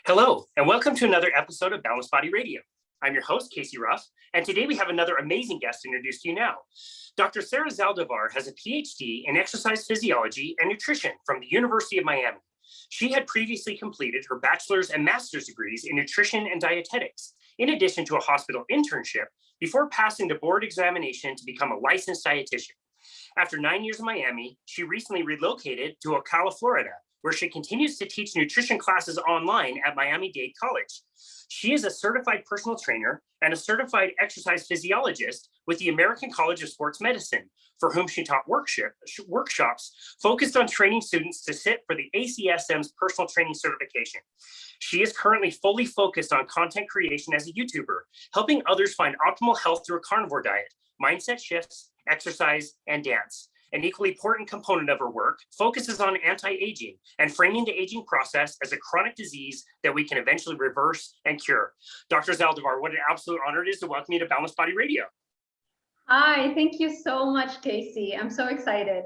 Hello, and welcome to another episode of Balanced Body Radio. I'm your host, Casey Ruff, and today we have another amazing guest to introduce to you now. Dr. Sarah Zaldivar has a PhD in exercise physiology and nutrition from the University of Miami. She had previously completed her bachelor's and master's degrees in nutrition and dietetics, in addition to a hospital internship, before passing the board examination to become a licensed dietitian. After 9 years in Miami, she recently relocated to Ocala, Florida, where she continues to teach nutrition classes online at Miami-Dade College. She is a certified personal trainer and a certified exercise physiologist with the American College of Sports Medicine, for whom she taught workshops focused on training students to sit for the ACSM's personal training certification. She is currently fully focused on content creation as a YouTuber, helping others find optimal health through a carnivore diet, mindset shifts, exercise, and dance. An equally important component of her work focuses on anti-aging and framing the aging process as a chronic disease that we can eventually reverse and cure. Dr. Zaldivar, what an absolute honor it is to welcome you to Balanced Body Radio. Hi, thank you so much, Casey. I'm so excited.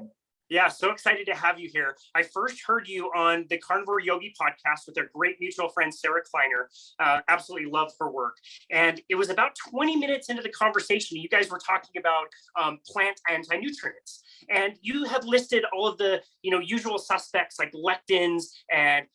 Yeah, so excited to have you here. I first heard you on the Carnivore Yogi podcast with our great mutual friend, Sarah Kleiner. Absolutely love her work. And it was about 20 minutes into the conversation, you guys were talking about plant anti-nutrients. And you have listed all of the usual suspects like lectins and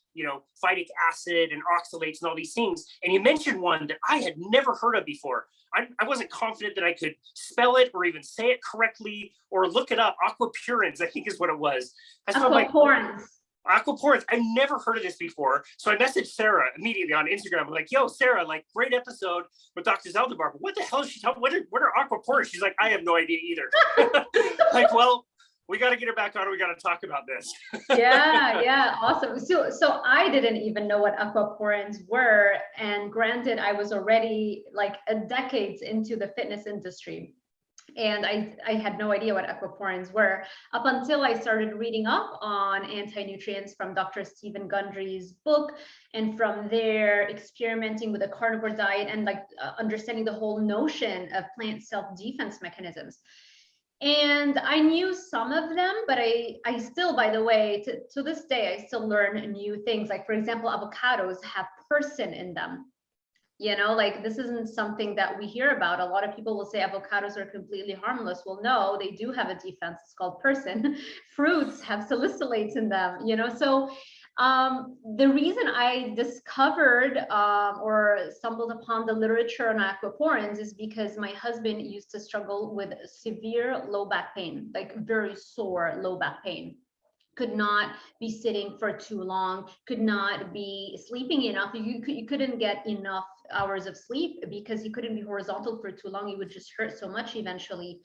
phytic acid and oxalates and all these things. And you mentioned one that I had never heard of before. I wasn't confident that I could spell it or even say it correctly or look it up. Aquaporins, I think is what it was. Aquaporins. Aquaporins. I've never heard of this before. So I messaged Sarah immediately on Instagram. I'm like, yo, Sarah, great episode with Dr. Zaldivar, but what the hell is she talking? What are aquaporins? She's like, I have no idea either. Well, we got to get her back on. We got to talk about this. Yeah, awesome. So I didn't even know what aquaporins were, and granted, I was already a decades into the fitness industry, and I had no idea what aquaporins were up until I started reading up on anti-nutrients from Dr. Stephen Gundry's book, and from there experimenting with a carnivore diet and understanding the whole notion of plant self-defense mechanisms. And I knew some of them, but I still, by the way, to this day, I still learn new things. Like, for example, avocados have persin in them. This isn't something that we hear about. A lot of people will say avocados are completely harmless. Well, no, they do have a defense. It's called persin. Fruits have salicylates in them, So the reason I discovered or stumbled upon the literature on aquaporins is because my husband used to struggle with severe low back pain, very sore low back pain. Could not be sitting for too long, could not be sleeping enough. You couldn't get enough hours of sleep because he couldn't be horizontal for too long. It would just hurt so much eventually.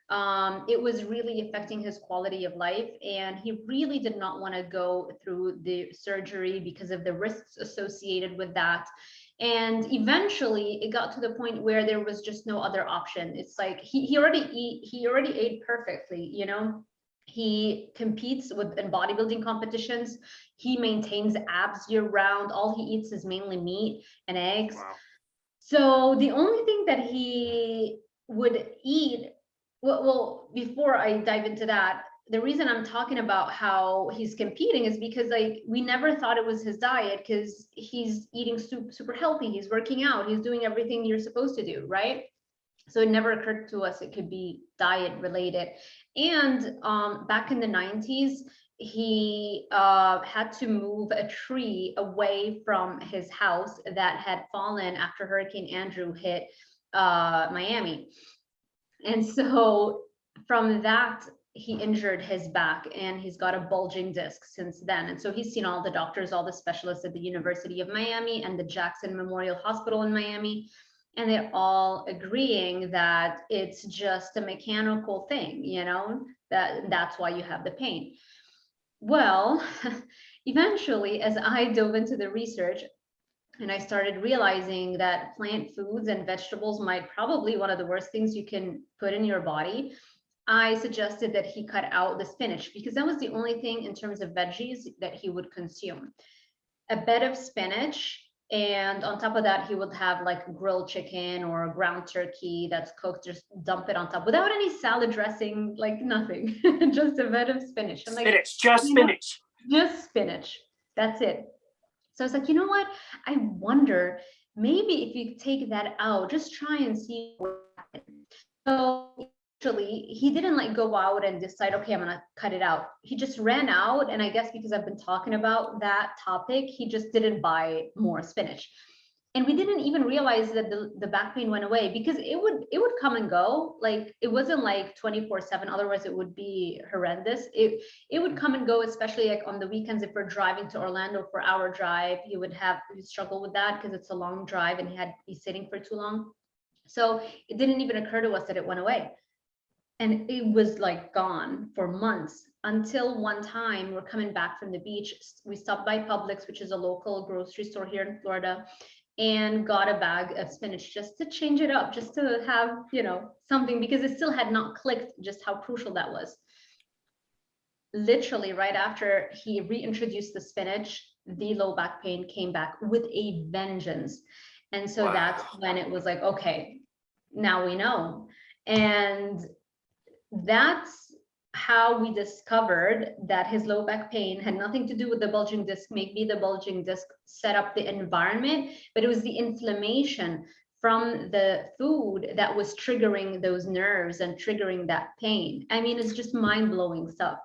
It was really affecting his quality of life, and he really did not want to go through the surgery because of the risks associated with that. And eventually it got to the point where there was just no other option. It's like he already ate perfectly, He competes in bodybuilding competitions. He maintains abs year round. All he eats is mainly meat and eggs. Wow. So the only thing that he would eat, well, before I dive into that, the reason I'm talking about how he's competing is because we never thought it was his diet, because he's eating super healthy. He's working out. He's doing everything you're supposed to do, right? So it never occurred to us it could be diet related. And back in the 90s, he had to move a tree away from his house that had fallen after Hurricane Andrew hit Miami. And so from that, he injured his back, and he's got a bulging disc since then. And so he's seen all the doctors, all the specialists at the University of Miami and the Jackson Memorial Hospital in Miami. And they're all agreeing that it's just a mechanical thing, that's why you have the pain. Well, eventually, as I dove into the research and I started realizing that plant foods and vegetables might probably one of the worst things you can put in your body, I suggested that he cut out the spinach, because that was the only thing in terms of veggies that he would consume. A bed of spinach, and on top of that, he would have grilled chicken or ground turkey that's cooked, just dump it on top without any salad dressing, nothing, just a bed of spinach. Spinach, just spinach. Just spinach. That's it. So I was like, you know what? I wonder, maybe if you take that out, just try and see what happens. So actually, he didn't like go out and decide, okay, I'm gonna cut it out. He just ran out, and I guess because I've been talking about that topic, he just didn't buy more spinach. And we didn't even realize that the back pain went away, because it would come and go. Like, it wasn't like 24/7, otherwise it would be horrendous. It would come and go, especially like on the weekends. If we're driving to Orlando for our drive, he would struggle with that because it's a long drive and he had to be sitting for too long. So it didn't even occur to us that it went away. And it was like gone for months, until one time we're coming back from the beach. We stopped by Publix, which is a local grocery store here in Florida, and got a bag of spinach just to change it up, just to have, something, because it still had not clicked just how crucial that was. Literally right after he reintroduced the spinach, the low back pain came back with a vengeance. And so that's when it was like, okay, now we know. And that's how we discovered that his low back pain had nothing to do with the bulging disc. Maybe the bulging disc set up the environment, but it was the inflammation from the food that was triggering those nerves and triggering that pain. I mean, it's just mind-blowing stuff.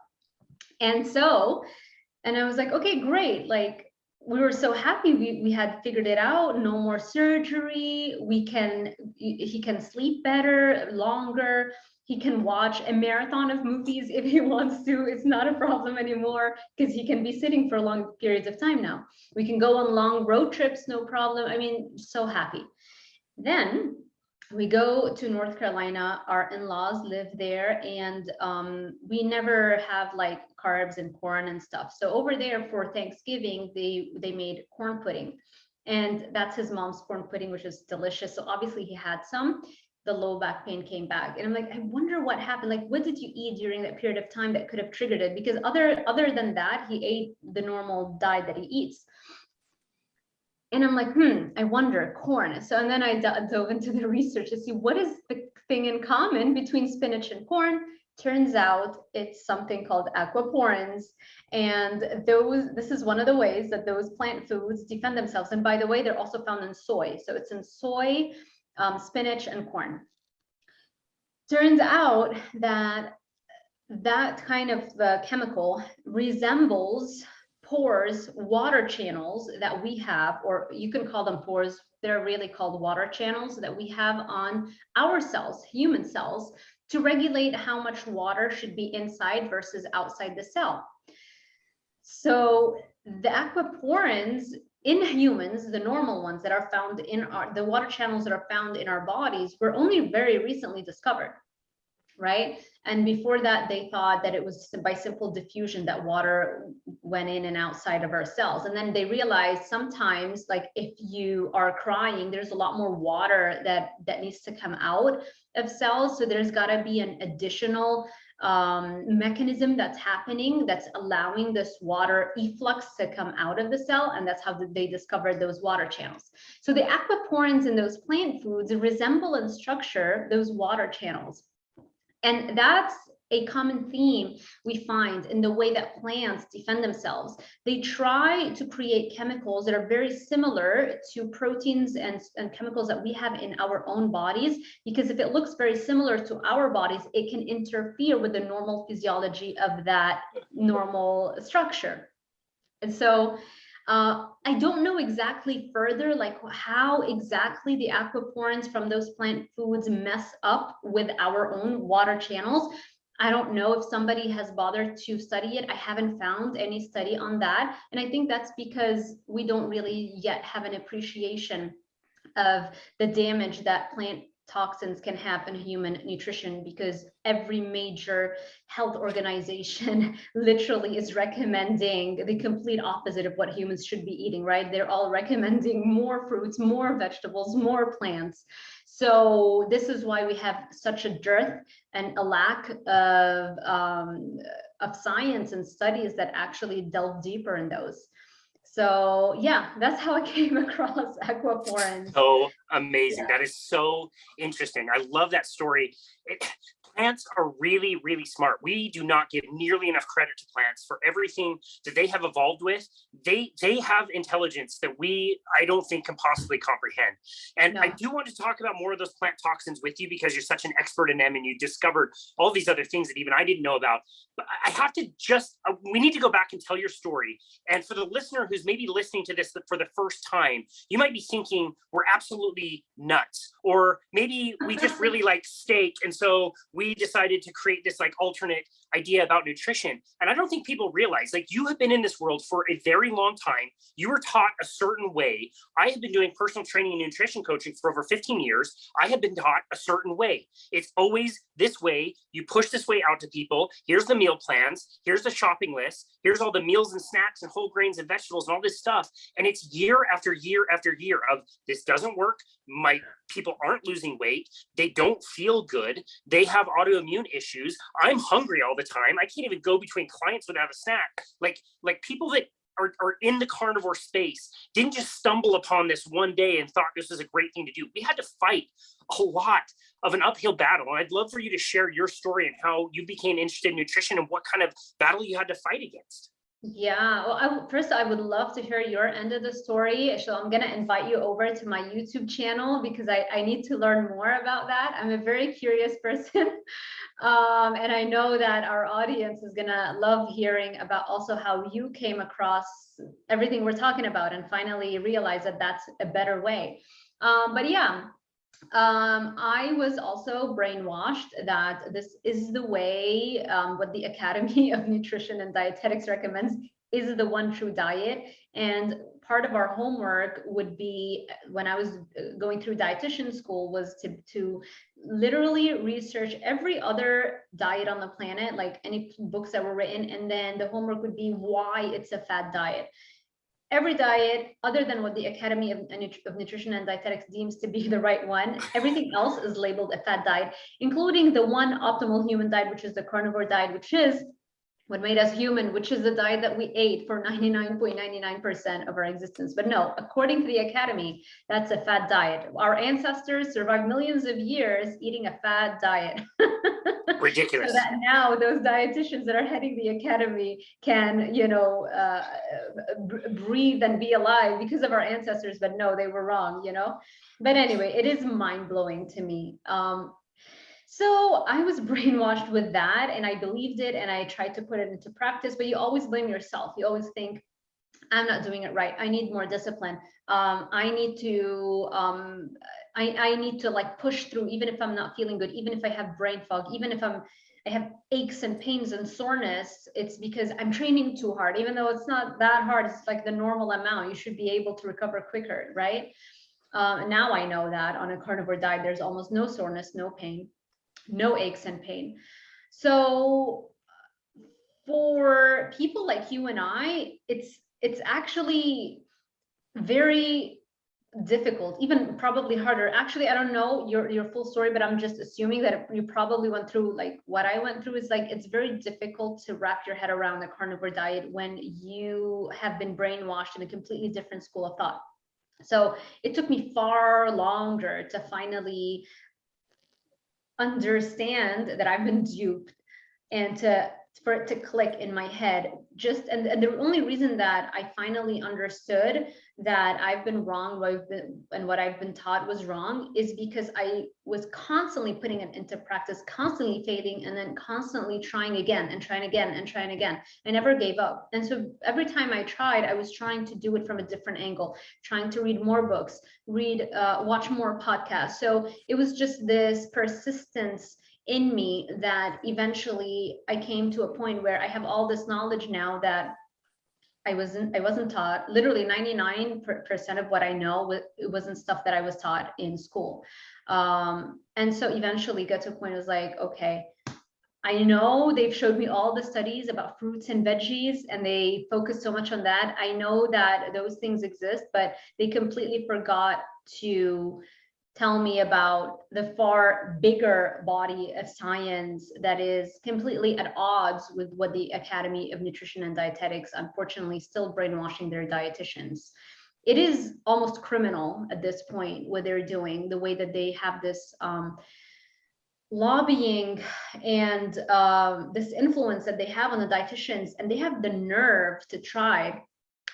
And I was like, okay, great. Like, we were so happy we had figured it out. No more surgery. He can sleep better, longer. He can watch a marathon of movies if he wants to. It's not a problem anymore, because he can be sitting for long periods of time now. We can go on long road trips, no problem. I mean, so happy. Then we go to North Carolina. Our in-laws live there, and we never have like carbs and corn and stuff. So over there for Thanksgiving, they made corn pudding, and that's his mom's corn pudding, which is delicious. So obviously he had some. The low back pain came back, and I'm like, I wonder what happened. Like, what did you eat during that period of time that could have triggered it? Because other than that, he ate the normal diet that he eats. And I'm like, I wonder, corn. So, and then I dove into the research to see what is the thing in common between spinach and corn. Turns out it's something called aquaporins. And this is one of the ways that those plant foods defend themselves. And by the way, they're also found in soy. So it's in soy, spinach, and corn. Turns out that kind of chemical resembles pores, water channels that we have, or you can call them pores. They're really called water channels that we have on our cells, human cells, to regulate how much water should be inside versus outside the cell. So the aquaporins in humans, the normal ones that are found in the water channels that are found in our bodies, were only very recently discovered, right? And before that, they thought that it was by simple diffusion that water went in and outside of our cells. And then they realized sometimes, like if you are crying, there's a lot more water that needs to come out of cells. So there's got to be an additional mechanism that's happening that's allowing this water efflux to come out of the cell, and that's how they discovered those water channels. So the aquaporins in those plant foods resemble in structure those water channels, and that's a common theme we find in the way that plants defend themselves. They try to create chemicals that are very similar to proteins and chemicals that we have in our own bodies, because if it looks very similar to our bodies, it can interfere with the normal physiology of that normal structure. And so I don't know exactly further, like how exactly the aquaporins from those plant foods mess up with our own water channels. I don't know if somebody has bothered to study it. I haven't found any study on that. And I think that's because we don't really yet have an appreciation of the damage that plant toxins can have in human nutrition, because every major health organization literally is recommending the complete opposite of what humans should be eating, right? They're all recommending more fruits, more vegetables, more plants. So this is why we have such a dearth and a lack of science and studies that actually delve deeper in those. So yeah, that's how I came across aquaporins. So amazing. Yeah. That is so interesting. I love that story. Plants are really, really smart. We do not give nearly enough credit to plants for everything that they have evolved with. They have intelligence that I don't think can possibly comprehend. And I No. do want to talk about more of those plant toxins with you because you're such an expert in them and you discovered all these other things that even I didn't know about. But I have to we need to go back and tell your story. And for the listener who's maybe listening to this for the first time, you might be thinking we're absolutely nuts, or maybe we just really like steak, and so we decided to create this like alternate idea about nutrition. And I don't think people realize, like, you have been in this world for a very long time. You were taught a certain way. I have been doing personal training and nutrition coaching for over 15 years. I have been taught a certain way. It's always this way. You push this way out to people. Here's the meal plans. Here's the shopping list. Here's all the meals and snacks and whole grains and vegetables and all this stuff. And it's year after year after year of this doesn't work. My people aren't losing weight. They don't feel good. They have autoimmune issues. I'm hungry all the time. I can't even go between clients without a snack. Like people that are in the carnivore space didn't just stumble upon this one day and thought this was a great thing to do. We had to fight a lot of an uphill battle. And I'd love for you to share your story and how you became interested in nutrition and what kind of battle you had to fight against. Yeah, well, first I would love to hear your end of the story. So I'm going to invite you over to my YouTube channel because I need to learn more about that. I'm a very curious person. And I know that our audience is going to love hearing about also how you came across everything we're talking about and finally realize that that's a better way. But yeah. I was also brainwashed that this is the way, what the Academy of Nutrition and Dietetics recommends is the one true diet. And part of our homework would be, when I was going through dietitian school, was to literally research every other diet on the planet, like any books that were written. And then the homework would be why it's a fad diet. Every diet other than what the Academy of Nutrition and Dietetics deems to be the right one, everything else is labeled a fad diet, including the one optimal human diet, which is the carnivore diet, which is what made us human, which is the diet that we ate for 99.99% of our existence. But no, according to the Academy, that's a fad diet. Our ancestors survived millions of years eating a fad diet. Ridiculous. So that now those dietitians that are heading the Academy can, breathe and be alive because of our ancestors, but no, they were wrong, But anyway, it is mind-blowing to me. So I was brainwashed with that and I believed it and I tried to put it into practice, but you always blame yourself. You always think, I'm not doing it right. I need more discipline. I need to like push through, even if I'm not feeling good, even if I have brain fog, even if I have aches and pains and soreness, it's because I'm training too hard, even though it's not that hard. It's like the normal amount. You should be able to recover quicker, right? Now I know that on a carnivore diet, there's almost no soreness, no pain, no aches and pain. So for people like you and I, it's actually very difficult, even probably harder. Actually, I don't know your full story, but I'm just assuming that you probably went through like what I went through. Is like, it's very difficult to wrap your head around the carnivore diet when you have been brainwashed in a completely different school of thought. So it took me far longer to finally understand that I've been duped and for it to click in my head. And the only reason that I finally understood that I've been wrong, what I've been taught was wrong, is because I was constantly putting it into practice, constantly failing, and then constantly trying again and trying again and trying again. I never gave up. And so every time I tried, I was trying to do it from a different angle, trying to read more books, watch more podcasts. So it was just this persistence in me that eventually I came to a point where I have all this knowledge now that I wasn't taught. Literally 99% of what I know, it wasn't stuff that I was taught in school. And so eventually got to a point, I was like, okay, I know they've showed me all the studies about fruits and veggies and they focus so much on that. I know that those things exist, but they completely forgot to tell me about the far bigger body of science that is completely at odds with what the Academy of Nutrition and Dietetics, unfortunately, still brainwashing their dietitians. It is almost criminal at this point what they're doing, the way that they have this lobbying and this influence that they have on the dietitians, and they have the nerve to try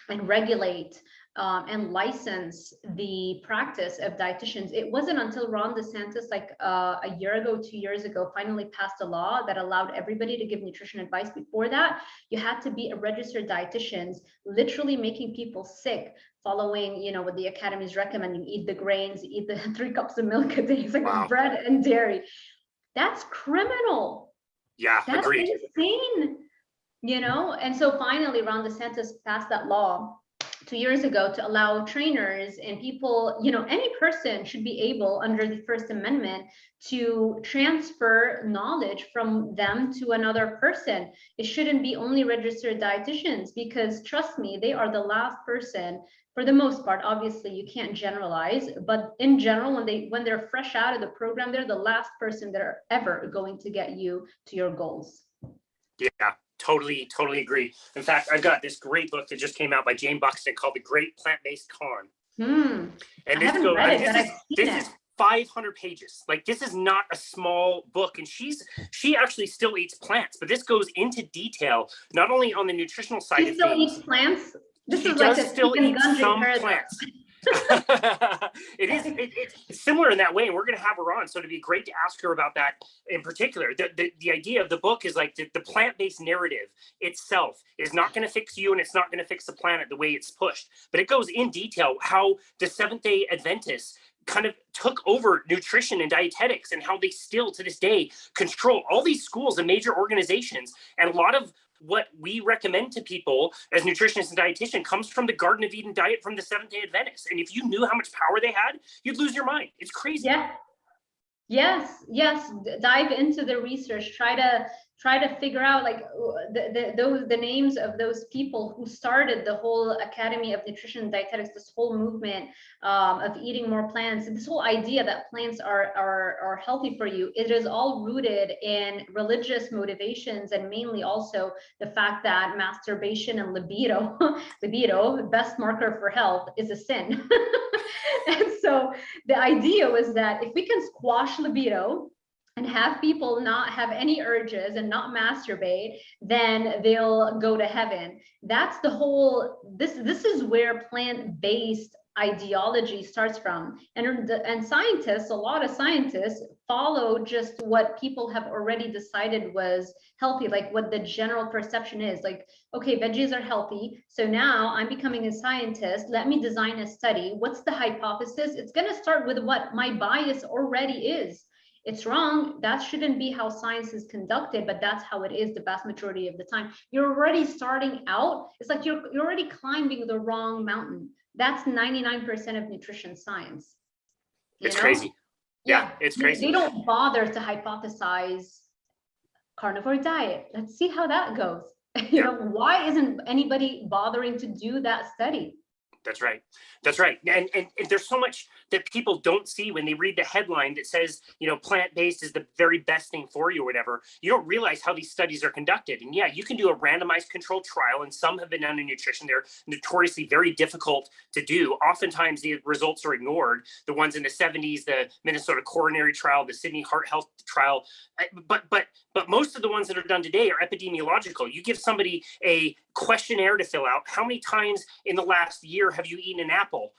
and regulate and license the practice of dietitians. It wasn't until Ron DeSantis, like a year ago, 2 years ago, finally passed a law that allowed everybody to give nutrition advice. Before that, you had to be a registered dietitian, literally making people sick, following, what the academy is recommending: eat the grains, eat the 3 cups of milk a day, it's like Wow. bread and dairy. That's criminal. Yeah, That's agreed. insane. And so finally Ron DeSantis passed that law 2 years ago to allow trainers and people, any person should be able, under the First Amendment, to transfer knowledge from them to another person. It shouldn't be only registered dietitians, because trust me, they are the last person, for the most part. Obviously you can't generalize, but in general, when they're fresh out of the program, they're the last person that are ever going to get you to your goals. Yeah, totally agree. In fact, I've got this great book that just came out by Jane Buxton called The Great Plant-Based Con. And this is 500 pages. Like, this is not a small book, and she actually still eats plants, but this goes into detail not only on the nutritional side of things. She still eats plants? She does still eat some plants. It's similar in that way, and we're going to have her on, so it'd be great to ask her about that in particular. The idea of the book is like the plant-based narrative itself is not going to fix you, and it's not going to fix the planet the way it's pushed, but it goes in detail how the Seventh-day Adventists kind of took over nutrition and dietetics, and how they still to this day control all these schools and major organizations. And a lot of what we recommend to people as nutritionists and dietitian comes from the Garden of Eden diet from the Seventh-day Adventists. And if you knew how much power they had, you'd lose your mind. It's crazy. Yeah. Yes. Dive into the research. Try to figure out, like, the names of those people who started the whole Academy of Nutrition and Dietetics, this whole movement of eating more plants, and this whole idea that plants are healthy for you. It is all rooted in religious motivations, and mainly also the fact that masturbation and libido, best marker for health, is a sin. And so the idea was that if we can squash libido and have people not have any urges and not masturbate, then they'll go to heaven. That's the whole, this is where plant-based ideology starts from. And scientists, a lot of scientists, follow just what people have already decided was healthy, like what the general perception is. Like, okay, veggies are healthy, so now I'm becoming a scientist. Let me design a study. What's the hypothesis? It's going to start with what my bias already is. It's wrong. That shouldn't be how science is conducted, but that's how it is the vast majority of the time. You're already starting out. It's like you're already climbing the wrong mountain. That's 99% of nutrition science. It's crazy. Yeah, it's crazy. They don't bother to hypothesize carnivore diet. Let's see how that goes. Why isn't anybody bothering to do that study? That's right. And there's so much that people don't see when they read the headline that says, plant-based is the very best thing for you or whatever. You don't realize how these studies are conducted. And yeah, you can do a randomized controlled trial, and some have been done in nutrition. They're notoriously very difficult to do. Oftentimes the results are ignored. The ones in the 70s, the Minnesota coronary trial, the Sydney heart health trial. But most of the ones that are done today are epidemiological. You give somebody a questionnaire to fill out. How many times in the last year have you eaten an apple?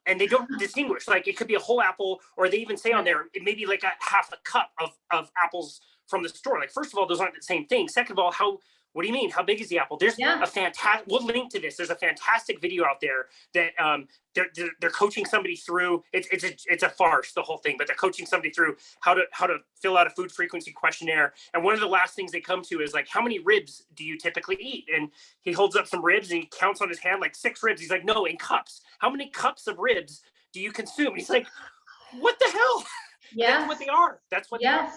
And they don't distinguish. Like, it could be a whole apple, or they even say on there, it may be like a half a cup of apples from the store. Like, first of all, those aren't the same thing. Second of all, what do you mean? How big is the apple? There's a fantastic, we'll link to this. There's a fantastic video out there that they're coaching somebody through. It's a farce, the whole thing, but they're coaching somebody through how to fill out a food frequency questionnaire. And one of the last things they come to is like, how many ribs do you typically eat? And he holds up some ribs and he counts on his hand like 6 ribs. He's like, no, in cups. How many cups of ribs do you consume? And he's like, what the hell? Yes. That's what they are. That's what they are.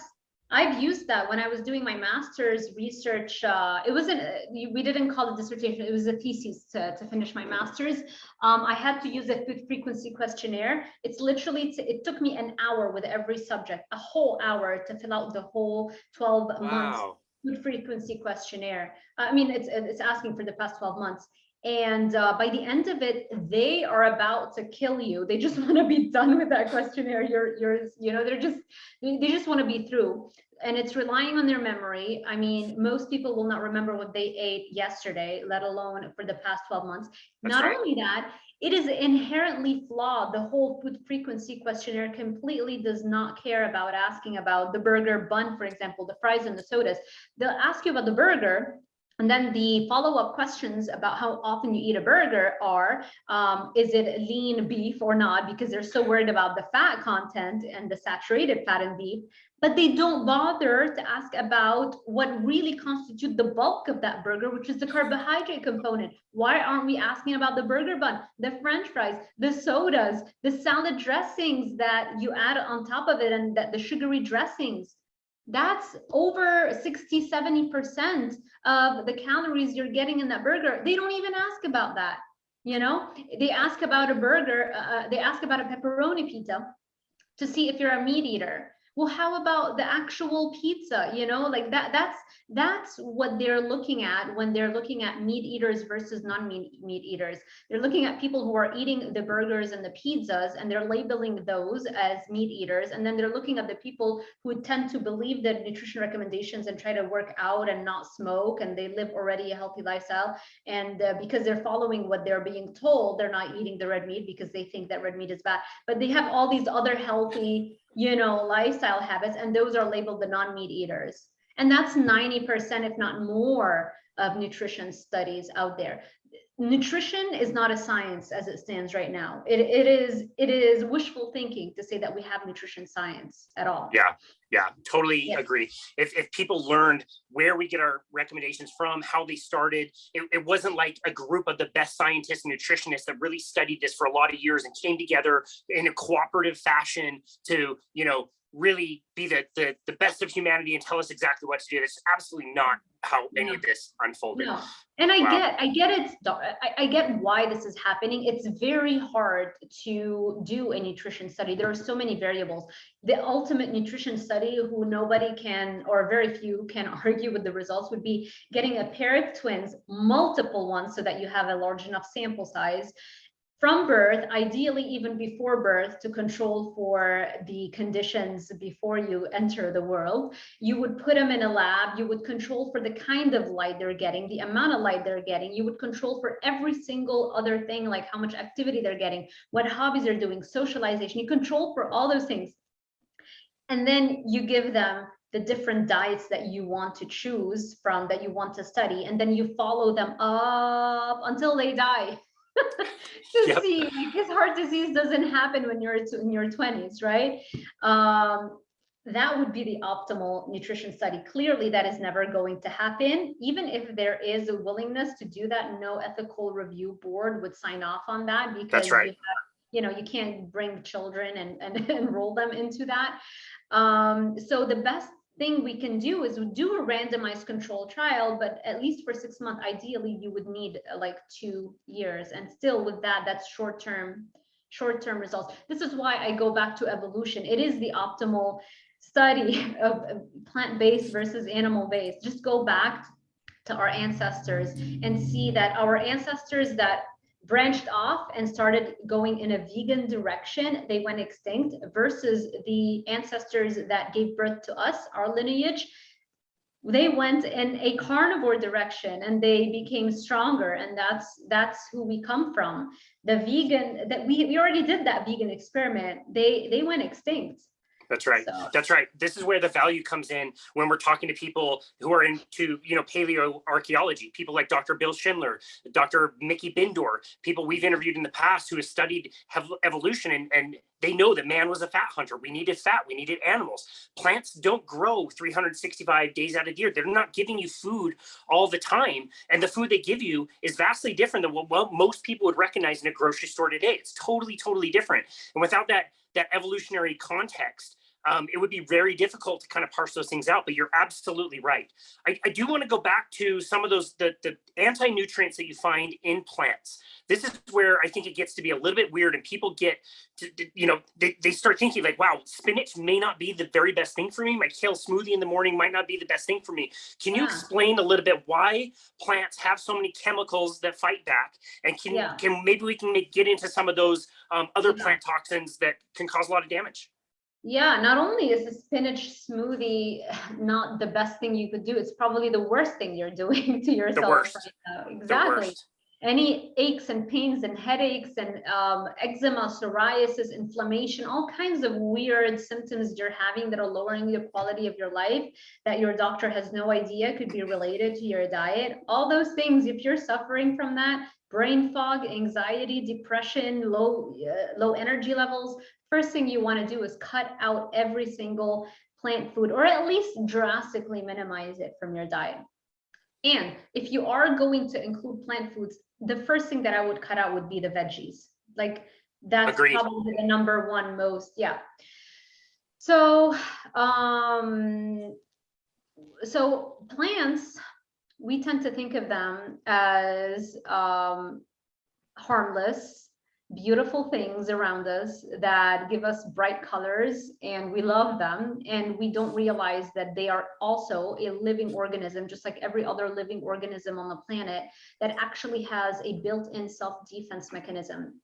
I've used that when I was doing my master's research. It wasn't, we didn't call it dissertation, it was a thesis to finish my master's. I had to use a food frequency questionnaire. It's literally, it took me an hour with every subject, a whole hour to fill out the whole 12 months food frequency questionnaire. I mean, it's asking for the past 12 months. And by the end of it, they are about to kill you. They just want to be done with that questionnaire. They just want to be through. And it's relying on their memory. I mean, most people will not remember what they ate yesterday, let alone for the past 12 months. That's not right. only that, it is inherently flawed. The whole food frequency questionnaire completely does not care about asking about the burger bun, for example, the fries and the sodas. They'll ask you about the burger, and then the follow-up questions about how often you eat a burger are, is it lean beef or not? Because they're so worried about the fat content and the saturated fat in beef. But they don't bother to ask about what really constitutes the bulk of that burger, which is the carbohydrate component. Why aren't we asking about the burger bun, the French fries, the sodas, the salad dressings that you add on top of it, and the sugary dressings? That's over 60–70% of the calories you're getting in that burger. They don't even ask about that. They ask about a burger, they ask about a pepperoni pizza to see if you're a meat eater. Well, how about the actual pizza? Like that's what they're looking at when they're looking at meat eaters versus non-meat eaters. They're looking at people who are eating the burgers and the pizzas, and they're labeling those as meat eaters. And then they're looking at the people who tend to believe the nutrition recommendations and try to work out and not smoke, and they live already a healthy lifestyle. And because they're following what they're being told, they're not eating the red meat because they think that red meat is bad. But they have all these other healthy lifestyle habits, and those are labeled the non-meat eaters. And that's 90%, if not more, of nutrition studies out there. Nutrition is not a science as it stands right now. It is wishful thinking to say that we have nutrition science at all. Yeah, totally agree. If people learned where we get our recommendations from, how they started, it wasn't like a group of the best scientists and nutritionists that really studied this for a lot of years and came together in a cooperative fashion to, really be the best of humanity and tell us exactly what to do. That's absolutely not how any of this unfolded. No. And I get why this is happening. It's very hard to do a nutrition study. There are so many variables. The ultimate nutrition study, who nobody can, or very few can argue with the results, would be getting a pair of twins, multiple ones, so that you have a large enough sample size from birth, ideally even before birth, to control for the conditions before you enter the world. You would put them in a lab. You would control for the kind of light they're getting, the amount of light they're getting. You would control for every single other thing, like how much activity they're getting, what hobbies they're doing, socialization. You control for all those things. And then you give them the different diets that you want to choose from, that you want to study, and then you follow them up until they die. to see, because heart disease doesn't happen when you're in your 20s, right? That would be the optimal nutrition study. Clearly, that is never going to happen. Even if there is a willingness to do that, no ethical review board would sign off on that, because that's right. You can't bring children and enroll them into that. So the best thing we can do is do a randomized control trial, but at least for 6 months, ideally you would need like 2 years. And still with that, that's short-term results. This is why I go back to evolution. It is the optimal study of plant-based versus animal-based. Just go back to our ancestors and see that our ancestors that branched off and started going in a vegan direction, they went extinct, versus the ancestors that gave birth to us, our lineage, they went in a carnivore direction and they became stronger. And that's who we come from. The vegan, that we already did that vegan experiment, they went extinct. That's right. So. That's right. This is where the value comes in when we're talking to people who are into, paleoarchaeology, people like Dr. Bill Schindler, Dr. Mickey Bindor, people we've interviewed in the past who have studied evolution, and they know that man was a fat hunter. We needed fat. We needed animals. Plants don't grow 365 days out of the year. They're not giving you food all the time. And the food they give you is vastly different than what most people would recognize in a grocery store today. It's totally, totally different. And without that evolutionary context, it would be very difficult to kind of parse those things out, but you're absolutely right. I do want to go back to some of those, the anti-nutrients that you find in plants. This is where I think it gets to be a little bit weird, and people get to, they start thinking like, wow, spinach may not be the very best thing for me. My kale smoothie in the morning might not be the best thing for me. Can you explain a little bit why plants have so many chemicals that fight back? And can maybe we can get into some of those other plant toxins that can cause a lot of damage? Yeah, not only is a spinach smoothie not the best thing you could do, it's probably the worst thing you're doing to yourself right now. Exactly. Any aches and pains and headaches and eczema, psoriasis, inflammation, all kinds of weird symptoms you're having that are lowering the quality of your life that your doctor has no idea could be related to your diet. All those things, if you're suffering from that, brain fog, anxiety, depression, low energy levels, first thing you want to do is cut out every single plant food, or at least drastically minimize it from your diet. And if you are going to include plant foods, the first thing that I would cut out would be the veggies. Like that's probably the number one most, So, so plants, we tend to think of them as harmless, beautiful things around us that give us bright colors, and we love them, and we don't realize that they are also a living organism, just like every other living organism on the planet, that actually has a built-in self-defense mechanism.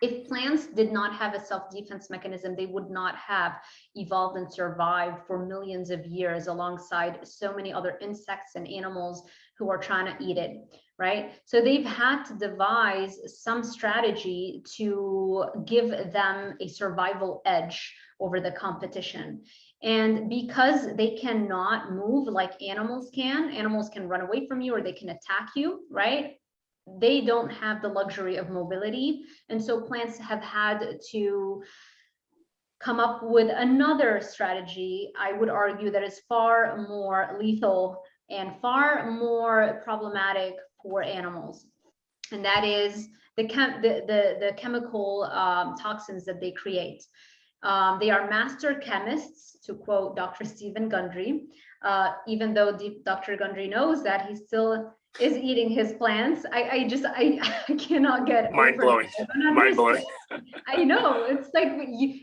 If plants did not have a self-defense mechanism, they would not have evolved and survived for millions of years alongside so many other insects and animals who are trying to eat it, right? So they've had to devise some strategy to give them a survival edge over the competition. And because they cannot move like animals can run away from you or they can attack you, right? They don't have the luxury of mobility. And so plants have had to come up with another strategy, I would argue, that is far more lethal and far more problematic for animals. And that is the chemical toxins that they create. They are master chemists, to quote Dr. Stephen Gundry, even though Dr. Gundry knows that he still is eating his plants. I cannot get mind blowing. I know, it's like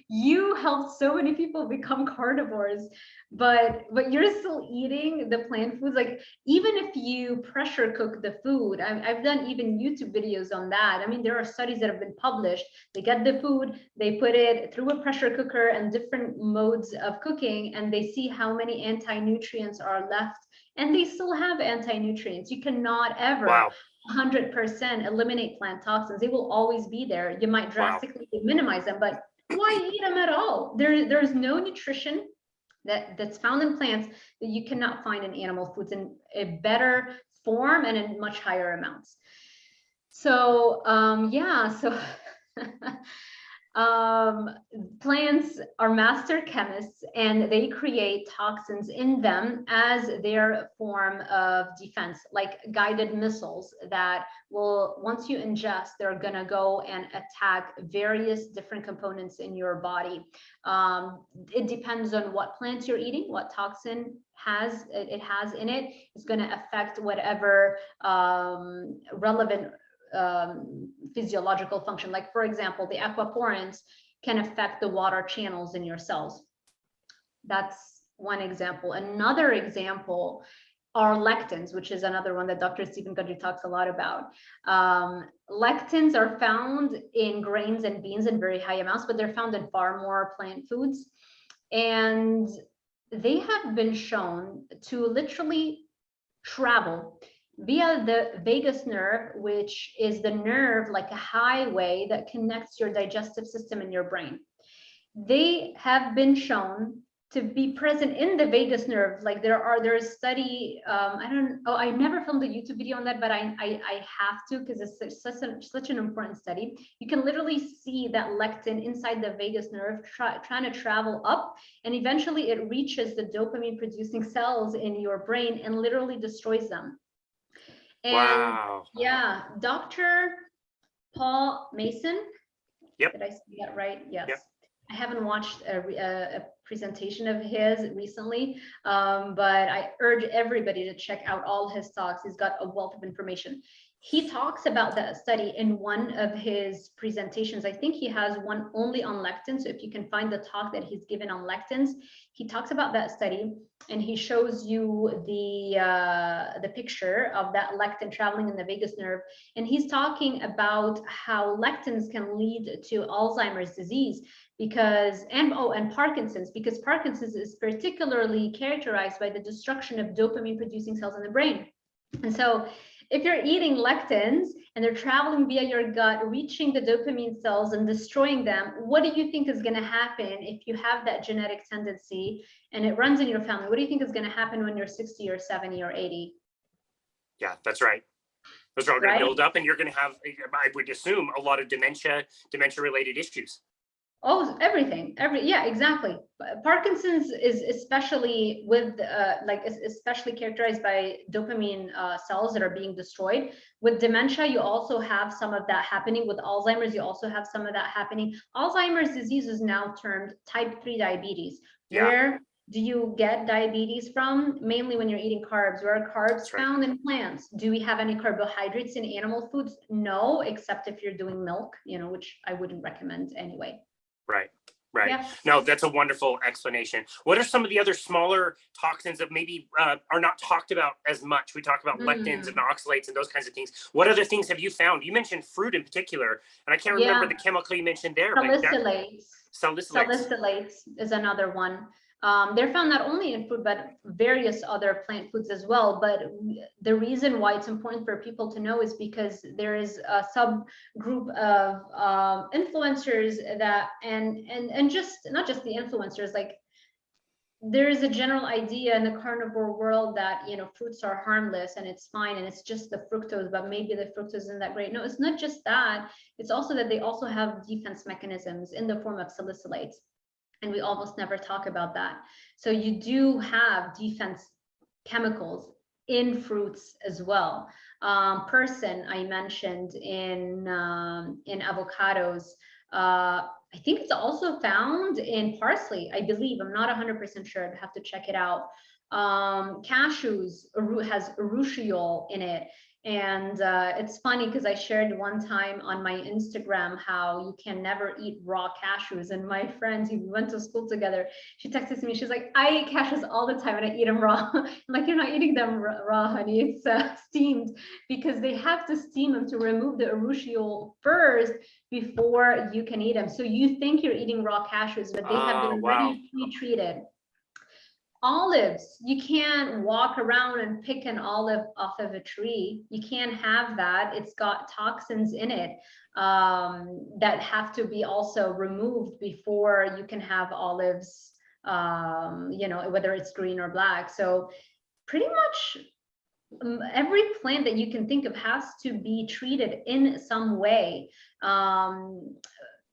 you helped so many people become carnivores, but you're still eating the plant foods. Like even if you pressure cook the food, I've done even YouTube videos on that. I mean, there are studies that have been published. They get the food, they put it through a pressure cooker and different modes of cooking, and they see how many anti-nutrients are left. And they still have anti-nutrients. You cannot ever 100% eliminate plant toxins. They will always be there. You might drastically minimize them, but why eat them at all? There's no nutrition that's found in plants that you cannot find in animal foods in a better form and in much higher amounts. So plants are master chemists, and they create toxins in them as their form of defense, like guided missiles that will, once you ingest, they're gonna go and attack various different components in your body. It depends on what plants you're eating, what toxin it has in it. It's gonna affect whatever relevant physiological function. Like for example, the aquaporins can affect the water channels in your cells. That's one example. Another example are lectins, which is another one that Dr. Stephen Gundry talks a lot about. Lectins are found in grains and beans in very high amounts, but they're found in far more plant foods. And they have been shown to literally travel via the vagus nerve, which is the nerve, like a highway that connects your digestive system and your brain. They have been shown to be present in the vagus nerve. Like there's a study, I never filmed a YouTube video on that, but I have to, because it's such an important study. You can literally see that lectin inside the vagus nerve trying to travel up, and eventually it reaches the dopamine producing cells in your brain and literally destroys them. And yeah, Dr. Paul Mason, did I say that right? Yes. I haven't watched a presentation of his recently, but I urge everybody to check out all his talks. He's got a wealth of information. He talks about that study in one of his presentations. I think he has one only on lectins. So if you can find the talk that he's given on lectins, he talks about that study, and he shows you the picture of that lectin traveling in the vagus nerve. And he's talking about how lectins can lead to Alzheimer's disease because, and Parkinson's, because Parkinson's is particularly characterized by the destruction of dopamine producing cells in the brain. And so if you're eating lectins and they're traveling via your gut, reaching the dopamine cells and destroying them, what do you think is going to happen if you have that genetic tendency and it runs in your family? What do you think is going to happen when you're 60 or 70 or 80? Yeah, that's right. Those are all going to build up, and you're going to have, I would assume, a lot of dementia-related issues. Oh, everything, yeah, exactly. Parkinson's is especially with especially characterized by dopamine cells that are being destroyed. With dementia, you also have some of that happening. With Alzheimer's, you also have some of that happening. Alzheimer's disease is now termed type 3 diabetes. Yeah. Where do you get diabetes from? Mainly when you're eating carbs. Where are carbs found? In plants? Do we have any carbohydrates in animal foods? No, except if you're doing milk, which I wouldn't recommend anyway. Right. Yeah. No, that's a wonderful explanation. What are some of the other smaller toxins that maybe are not talked about as much? We talk about lectins and oxalates and those kinds of things. What other things have you found? You mentioned fruit in particular, and I can't remember the chemical you mentioned there. Salicylates is another one. They're found not only in food, but various other plant foods as well. But the reason why it's important for people to know is because there is a subgroup of influencers that, and just not just the influencers, like there is a general idea in the carnivore world that, fruits are harmless and it's fine and it's just the fructose, but maybe the fructose isn't that great. No, it's not just that. It's also that they also have defense mechanisms in the form of salicylates. And we almost never talk about that. So you do have defense chemicals in fruits as well. Persin, I mentioned in avocados. I think it's also found in parsley, I believe. I'm not 100% sure. I'd have to check it out. Cashews has urushiol in it. And it's funny because I shared one time on my Instagram how you can never eat raw cashews. And my friend who went to school together, she texted me. She's like, I eat cashews all the time and I eat them raw. I'm like, you're not eating them raw, honey. It's steamed, because they have to steam them to remove the urushiol first before you can eat them. So you think you're eating raw cashews, but they have been already pre-treated. Olives, you can't walk around and pick an olive off of a tree. You can't have that. It's got toxins in it that have to be also removed before you can have olives, whether it's green or black. So pretty much every plant that you can think of has to be treated in some way.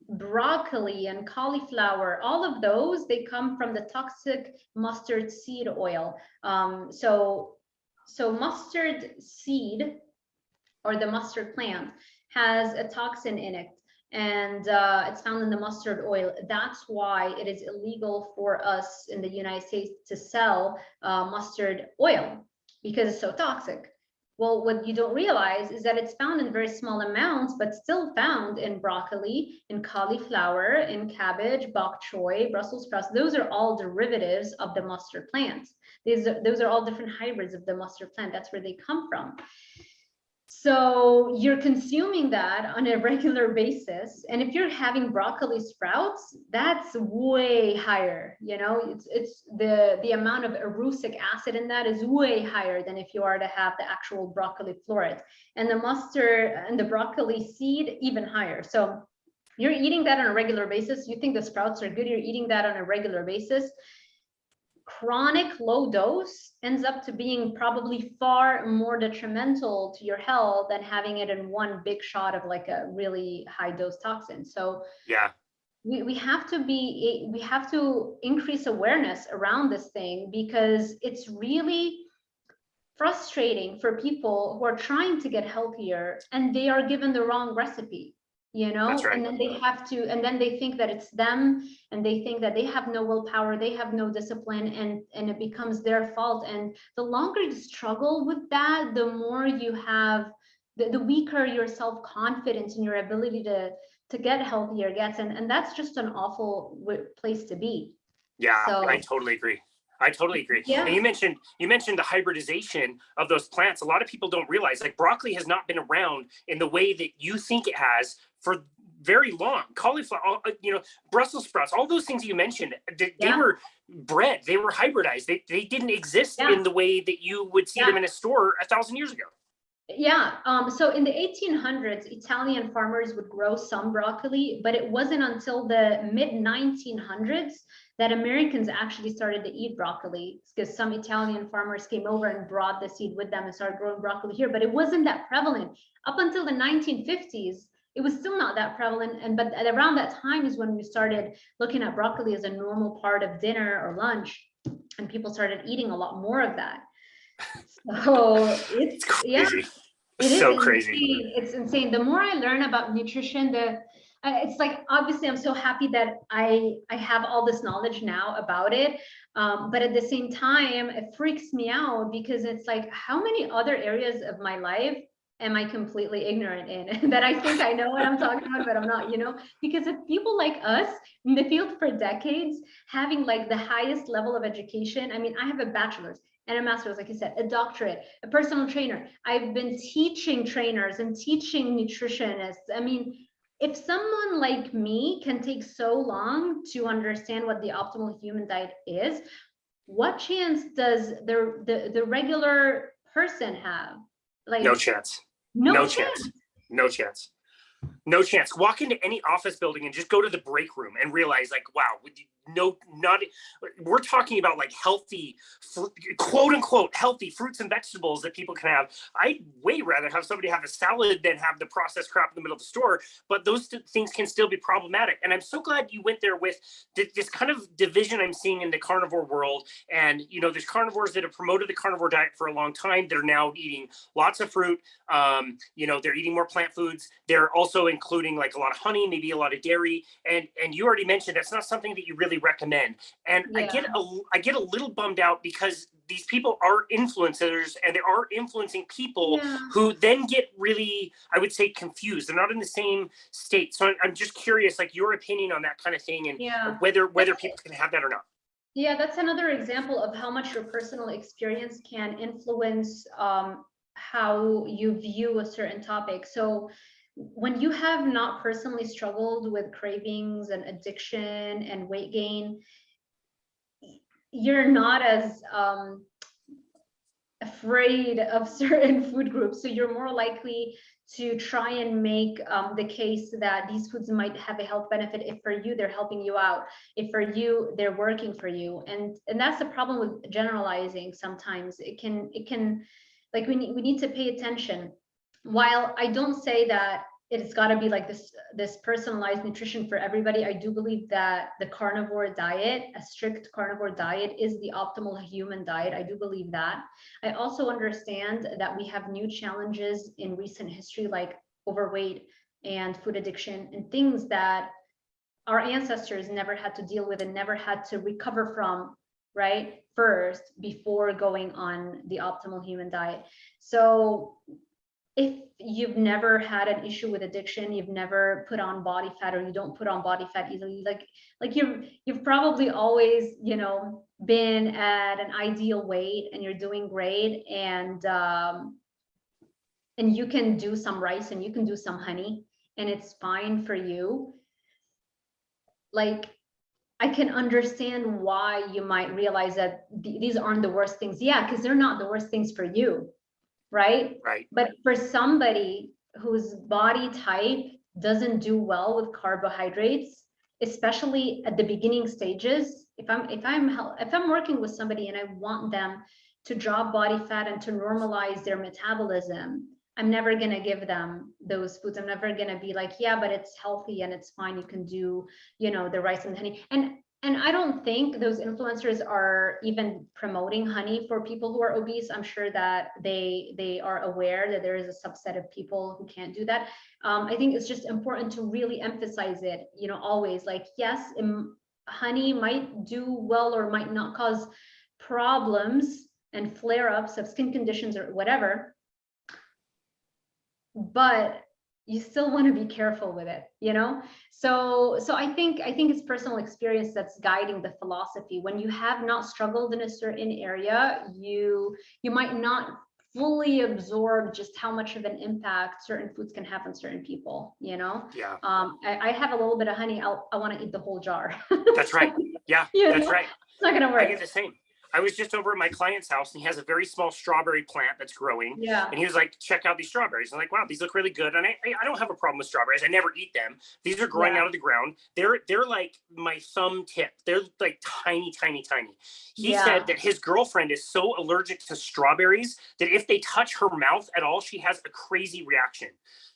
Broccoli and cauliflower, all of those, they come from the toxic mustard seed oil. So mustard seed, or the mustard plant, has a toxin in it, and it's found in the mustard oil. That's why it is illegal for us in the United States to sell mustard oil, because it's so toxic. Well, what you don't realize is that it's found in very small amounts, but still found in broccoli, in cauliflower, in cabbage, bok choy, Brussels sprouts. Those are all derivatives of the mustard plant. Those are all different hybrids of the mustard plant. That's where they come from. So you're consuming that on a regular basis. And if you're having broccoli sprouts, that's way higher. It's the amount of erucic acid in that is way higher than if you are to have the actual broccoli floret. And the mustard and the broccoli seed, even higher. So you're eating that on a regular basis. You think the sprouts are good, you're eating that on a regular basis. Chronic low dose ends up to being probably far more detrimental to your health than having it in one big shot of like a really high dose toxin. So yeah, we have to increase awareness around this thing, because it's really frustrating for people who are trying to get healthier and they are given the wrong recipe. you know. That's right. And then they have to, and then they think that it's them, and they think that they have no willpower, they have no discipline, and it becomes their fault. And the longer you struggle with that, the more you have, the weaker your self-confidence and your ability to get healthier gets, and that's just an awful place to be. Yeah, So I totally agree. I totally agree. yeah. And you mentioned the hybridization of those plants. A lot of people don't realize, like, broccoli has not been around in the way that you think it has for very long. Cauliflower, Brussels sprouts, all those things you mentioned, they were bred, they were hybridized. They didn't exist in the way that you would see them in a store 1,000 years ago. Yeah. So in the 1800s, Italian farmers would grow some broccoli, but it wasn't until the mid 1900s that Americans actually started to eat broccoli, because some Italian farmers came over and brought the seed with them and started growing broccoli here. But it wasn't that prevalent up until the 1950s. It was still not that prevalent. But around that time is when we started looking at broccoli as a normal part of dinner or lunch, and people started eating a lot more of that. So it's crazy. It so is crazy. Insane. It's insane. The more I learn about nutrition, it's like, obviously I'm so happy that I have all this knowledge now about it. But at the same time, it freaks me out, because it's like, how many other areas of my life am I completely ignorant in that I think I know what I'm talking about, but I'm not, you know. Because if people like us in the field for decades, having like the highest level of education, I mean, I have a bachelor's and a master's, like I said, a doctorate, a personal trainer. I've been teaching trainers and teaching nutritionists. I mean, if someone like me can take so long to understand what the optimal human diet is, what chance does the regular person have? Like, no chance. No chance. No chance. No chance. Walk into any office building and just go to the break room and realize, like, wow, we're talking about like healthy, quote unquote, healthy fruits and vegetables that people can have. I'd way rather have somebody have a salad than have the processed crap in the middle of the store, but those things can still be problematic. And I'm so glad you went there with this kind of division I'm seeing in the carnivore world. And, there's carnivores that have promoted the carnivore diet for a long time. They're now eating lots of fruit. They're eating more plant foods. They're also including like a lot of honey, maybe a lot of dairy. And you already mentioned that's not something that you really recommend. And I get a little bummed out, because these people are influencers and they are influencing people who then get really, I would say, confused. They're not in the same state. So I'm just curious, like, your opinion on that kind of thing, and whether people can have that or not. Yeah, that's another example of how much your personal experience can influence how you view a certain topic. So when you have not personally struggled with cravings and addiction and weight gain, you're not as afraid of certain food groups. So you're more likely to try and make the case that these foods might have a health benefit if for you they're helping you out, if for you they're working for you. And that's the problem with generalizing. Sometimes it can like, we need to pay attention. While I don't say that it's got to be like this personalized nutrition for everybody, I do believe that the carnivore diet, a strict carnivore diet, is the optimal human diet. I do believe that. I also understand that we have new challenges in recent history, like overweight and food addiction, and things that our ancestors never had to deal with and never had to recover from, right, first, before going on the optimal human diet. So if you've never had an issue with addiction, you've never put on body fat, or you don't put on body fat easily, like you've probably always, been at an ideal weight and you're doing great, and you can do some rice and you can do some honey and it's fine for you. Like, I can understand why you might realize that these aren't the worst things. Yeah, because they're not the worst things for you. Right? But for somebody whose body type doesn't do well with carbohydrates, especially at the beginning stages, if I'm working with somebody and I want them to drop body fat and to normalize their metabolism, I'm never going to give them those foods. I'm never going to be like, yeah, but it's healthy and it's fine. You can do, the rice and honey. And And I don't think those influencers are even promoting honey for people who are obese. I'm sure that they are aware that there is a subset of people who can't do that. I think it's just important to really emphasize it, you know, always like, yes, honey might do well or might not cause problems and flare-ups of skin conditions or whatever, but you still want to be careful with it, you know? So I think it's personal experience that's guiding the philosophy. When you have not struggled in a certain area, you might not fully absorb just how much of an impact certain foods can have on certain people, you know? Yeah. I have a little bit of honey, I want to eat the whole jar. That's right. Yeah, that's right. It's not gonna work. I get the same. I was just over at my client's house and he has a very small strawberry plant that's growing. Yeah. And he was like, check out these strawberries. I'm like, wow, these look really good. And I don't have a problem with strawberries. I never eat them. These are growing out of the ground. They're like my thumb tip. They're like tiny, tiny, tiny. He said that his girlfriend is so allergic to strawberries that if they touch her mouth at all, she has a crazy reaction.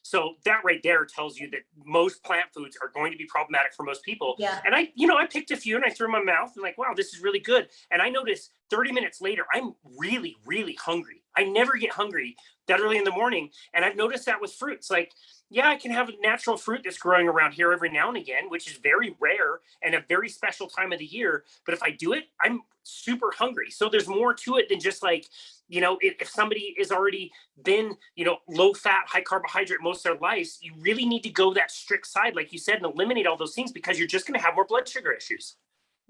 So that right there tells you that most plant foods are going to be problematic for most people. Yeah. And I picked a few and I threw in my mouth and like, wow, this is really good. And I noticed 30 minutes later, I'm really, really hungry. I never get hungry that early in the morning. And I've noticed that with fruits. Like, yeah, I can have a natural fruit that's growing around here every now and again, which is very rare and a very special time of the year. But if I do it, I'm super hungry. So there's more to it than just like, you know, if somebody has already been, you know, low fat, high carbohydrate most of their lives, you really need to go that strict side, like you said, and eliminate all those things because you're just going to have more blood sugar issues.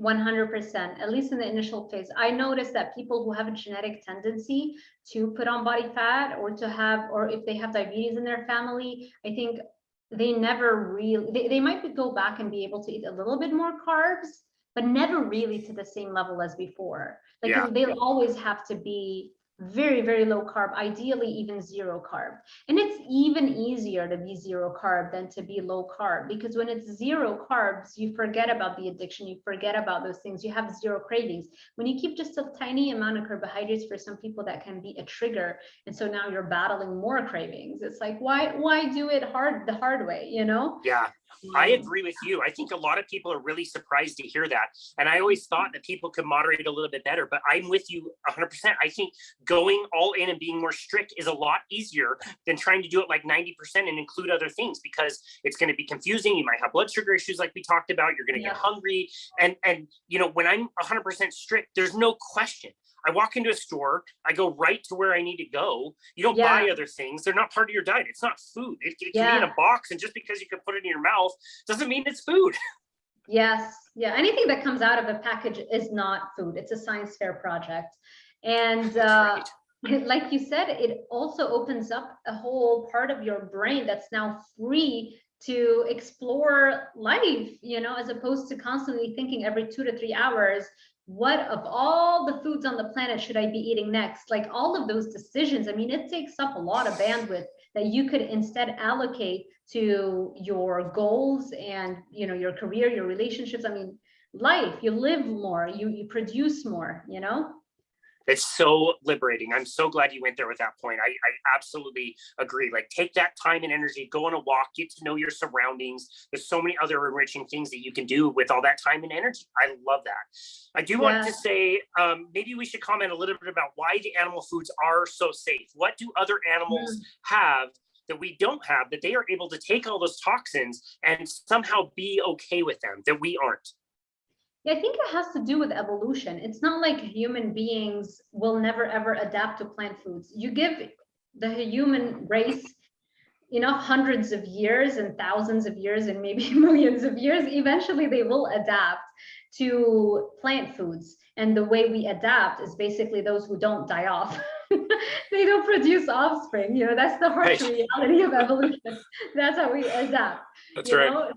100%, at least in the initial phase. I noticed that people who have a genetic tendency to put on body fat or to have, or if they have diabetes in their family, I think they never really, they might go back and be able to eat a little bit more carbs, but never really to the same level as before. Like they'll always have to be very, very low carb, ideally even zero carb. And it's even easier to be zero carb than to be low carb, because when it's zero carbs, you forget about the addiction, you forget about those things, you have zero cravings. When you keep just a tiny amount of carbohydrates, for some people that can be a trigger. And so now you're battling more cravings. It's like, why do it the hard way, you know? Yeah. I agree with you. I think a lot of people are really surprised to hear that. And I always thought that people could moderate a little bit better, but I'm with you 100%. I think going all in and being more strict is a lot easier than trying to do it like 90% and include other things, because it's going to be confusing. You might have blood sugar issues like we talked about. You're going to get hungry. And, you know, when I'm 100% strict, there's no question. I walk into a store, I go right to where I need to go. You don't buy other things. They're not part of your diet. It's not food. It can be in a box. And just because you can put it in your mouth doesn't mean it's food. Yes. Yeah. Anything that comes out of a package is not food. It's a science fair project. And like you said, it also opens up a whole part of your brain that's now free to explore life, you know, as opposed to constantly thinking every 2 to 3 hours, what of all the foods on the planet should I be eating next? Like all of those decisions, I mean, it takes up a lot of bandwidth that you could instead allocate to your goals and, you know, your career, your relationships. I mean, life, you live more, you produce more, you know? It's so liberating. I'm so glad you went there with that point. I absolutely agree. Like, take that time and energy, go on a walk, get to know your surroundings. There's so many other enriching things that you can do with all that time and energy. I love that. I do want to say, maybe we should comment a little bit about why the animal foods are so safe. What do other animals have that we don't have, that they are able to take all those toxins and somehow be okay with them, that we aren't? Yeah, I think it has to do with evolution. It's not like human beings will never ever adapt to plant foods. You give the human race, you know, hundreds of years and thousands of years and maybe millions of years, eventually they will adapt to plant foods. And the way we adapt is basically those who don't die off. They don't produce offspring, you know, that's the harsh reality of evolution. That's how we adapt. That's right. Know?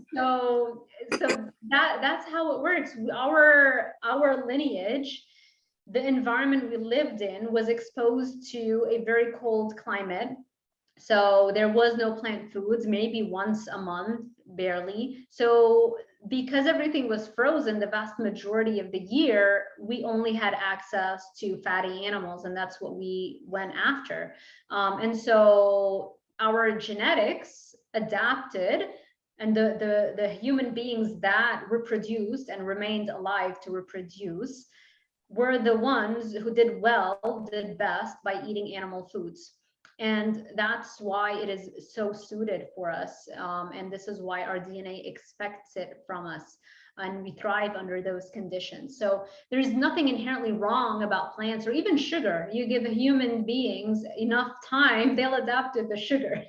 So that's how it works. Our lineage, the environment we lived in was exposed to a very cold climate. So there was no plant foods, maybe once a month, barely. So because everything was frozen the vast majority of the year, we only had access to fatty animals, and that's what we went after. And so our genetics adapted and the human beings that reproduced and remained alive to reproduce were the ones who did best by eating animal foods. And that's why it is so suited for us. And this is why our DNA expects it from us. And we thrive under those conditions. So there's nothing inherently wrong about plants or even sugar. You give human beings enough time, they'll adapt to the sugar,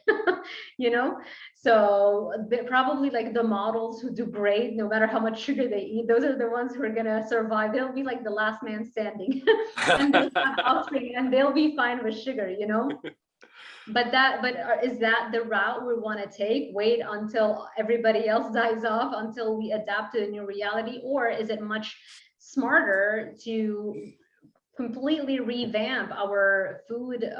you know? So probably like the models who do great, no matter how much sugar they eat, those are the ones who are gonna survive. They'll be like the last man standing and they'll have offspring and they'll be fine with sugar, you know? But is that the route we want to take? Wait until everybody else dies off until we adapt to a new reality? Or is it much smarter to completely revamp our food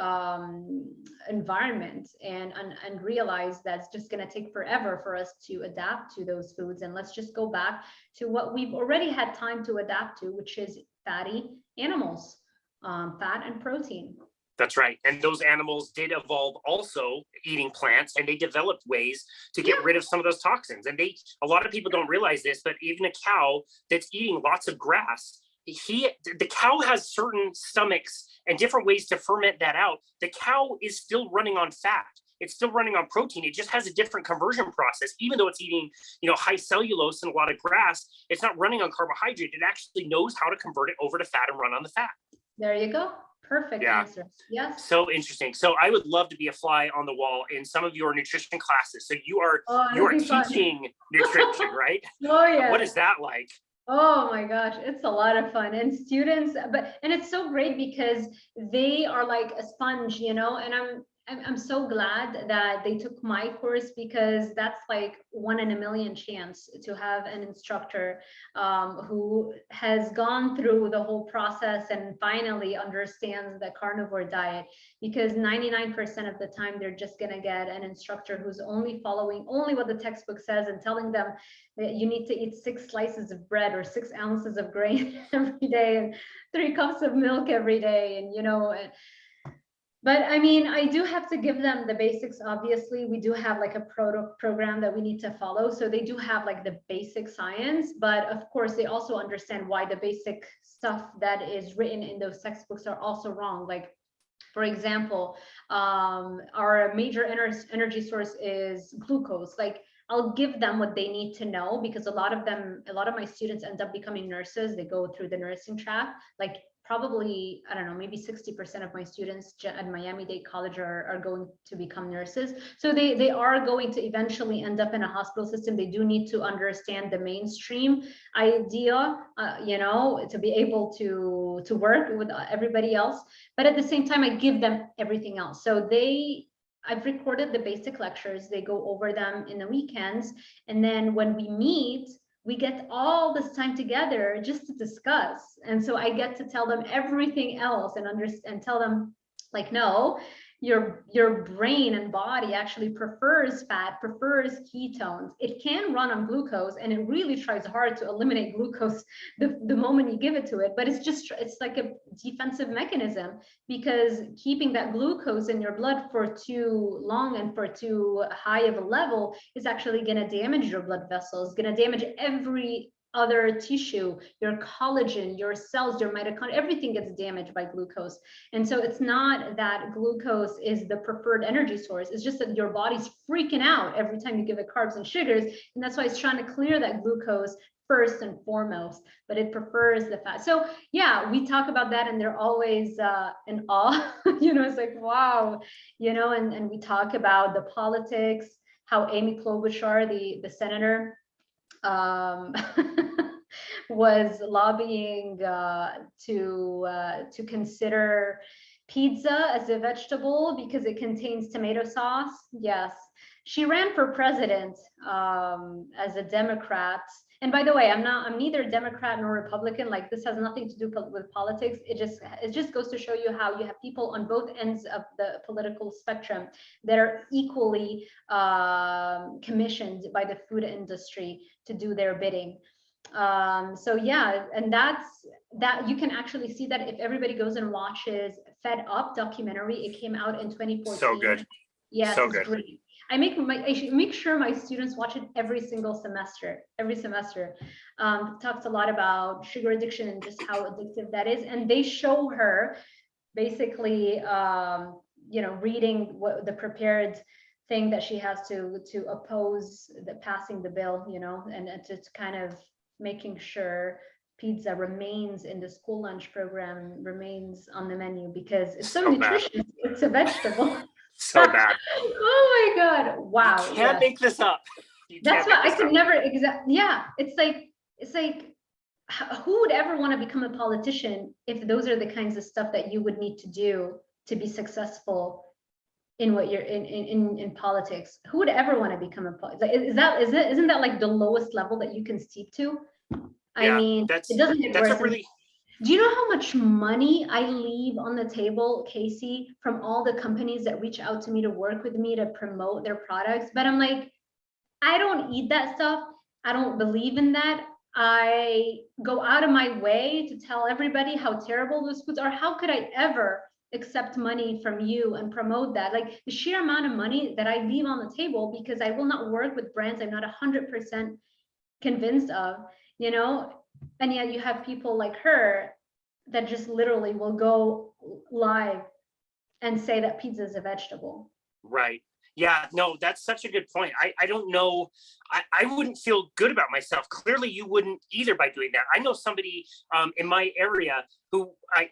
environment and realize that's just going to take forever for us to adapt to those foods? And let's just go back to what we've already had time to adapt to, which is fatty animals, fat and protein. That's right. And those animals did evolve also eating plants, and they developed ways to get rid of some of those toxins. And a lot of people don't realize this, but even a cow that's eating lots of grass, the cow has certain stomachs and different ways to ferment that out. The cow is still running on fat. It's still running on protein. It just has a different conversion process. Even though it's eating, high cellulose and a lot of grass, it's not running on carbohydrate. It actually knows how to convert it over to fat and run on the fat. There you go. Perfect answer. Yes. So interesting. So I would love to be a fly on the wall in some of your nutrition classes. So you are teaching nutrition, right? Oh yeah. What is that like? Oh my gosh, it's a lot of fun. And students, and it's so great because they are like a sponge, and I'm so glad that they took my course, because that's like 1 in a million chance to have an instructor who has gone through the whole process and finally understands the carnivore diet. Because 99% of the time they're just going to get an instructor who's only following what the textbook says and telling them that you need to eat 6 slices of bread or 6 ounces of grain every day and 3 cups of milk every day, and but I mean, I do have to give them the basics. Obviously, we do have like a program that we need to follow. So they do have like the basic science, but of course they also understand why the basic stuff that is written in those textbooks are also wrong. Like, for example, our major energy source is glucose. Like, I'll give them what they need to know, because a lot of my students end up becoming nurses. They go through the nursing track. Like, probably, I don't know, maybe 60% of my students at Miami-Dade College are going to become nurses. So they are going to eventually end up in a hospital system. They do need to understand the mainstream idea, to be able to work with everybody else. But at the same time, I give them everything else. So I've recorded the basic lectures. They go over them in the weekends. And then when we meet, we get all this time together just to discuss. And so I get to tell them everything else and tell them, like, no, your brain and body actually prefers fat, prefers ketones. It can run on glucose, and it really tries hard to eliminate glucose the moment you give it to it. But it's like a defensive mechanism, because keeping that glucose in your blood for too long and for too high of a level is actually going to damage your blood vessels, going to damage every other tissue, your collagen, your cells, your mitochondria, everything gets damaged by glucose. And so it's not that glucose is the preferred energy source. It's just that your body's freaking out every time you give it carbs and sugars. And that's why it's trying to clear that glucose first and foremost, but it prefers the fat. So yeah, we talk about that, and they're always in awe. It's like, wow, and we talk about the politics, how Amy Klobuchar, the senator, was lobbying to consider pizza as a vegetable because it contains tomato sauce. Yes, she ran for president as a Democrat. And by the way, I'm neither Democrat nor Republican. Like, this has nothing to do with politics. It just goes to show you how you have people on both ends of the political spectrum that are equally commissioned by the food industry to do their bidding. So yeah, and that you can actually see that if everybody goes and watches Fed Up documentary. It came out in 2014. So good. Yes, so it's good. great. I make sure my students watch it every semester. Talks a lot about sugar addiction and just how addictive that is. And they show her basically, reading what the prepared thing that she has to oppose the passing the bill, and it's kind of making sure pizza remains in the school lunch program, remains on the menu, because it's so nutritious. Bad. It's a vegetable. So bad. Oh my God. Wow. You can't make this up. That's what I could never yeah. It's like who would ever want to become a politician if those are the kinds of stuff that you would need to do to be successful in what you're in politics? Who would ever want to become a politician? Isn't that like the lowest level that you can steep to? I mean, it doesn't get worse. Do you know how much money I leave on the table, Casey, from all the companies that reach out to me to work with me to promote their products? But I'm like, I don't eat that stuff. I don't believe in that. I go out of my way to tell everybody how terrible those foods are. How could I ever accept money from you and promote that? Like the sheer amount of money that I leave on the table because I will not work with brands I'm not 100% convinced of, and yet you have people like her that just literally will go live and say that pizza is a vegetable. Right. Yeah, no, that's such a good point. I don't know. I wouldn't feel good about myself. Clearly, you wouldn't either by doing that. I know somebody in my area who I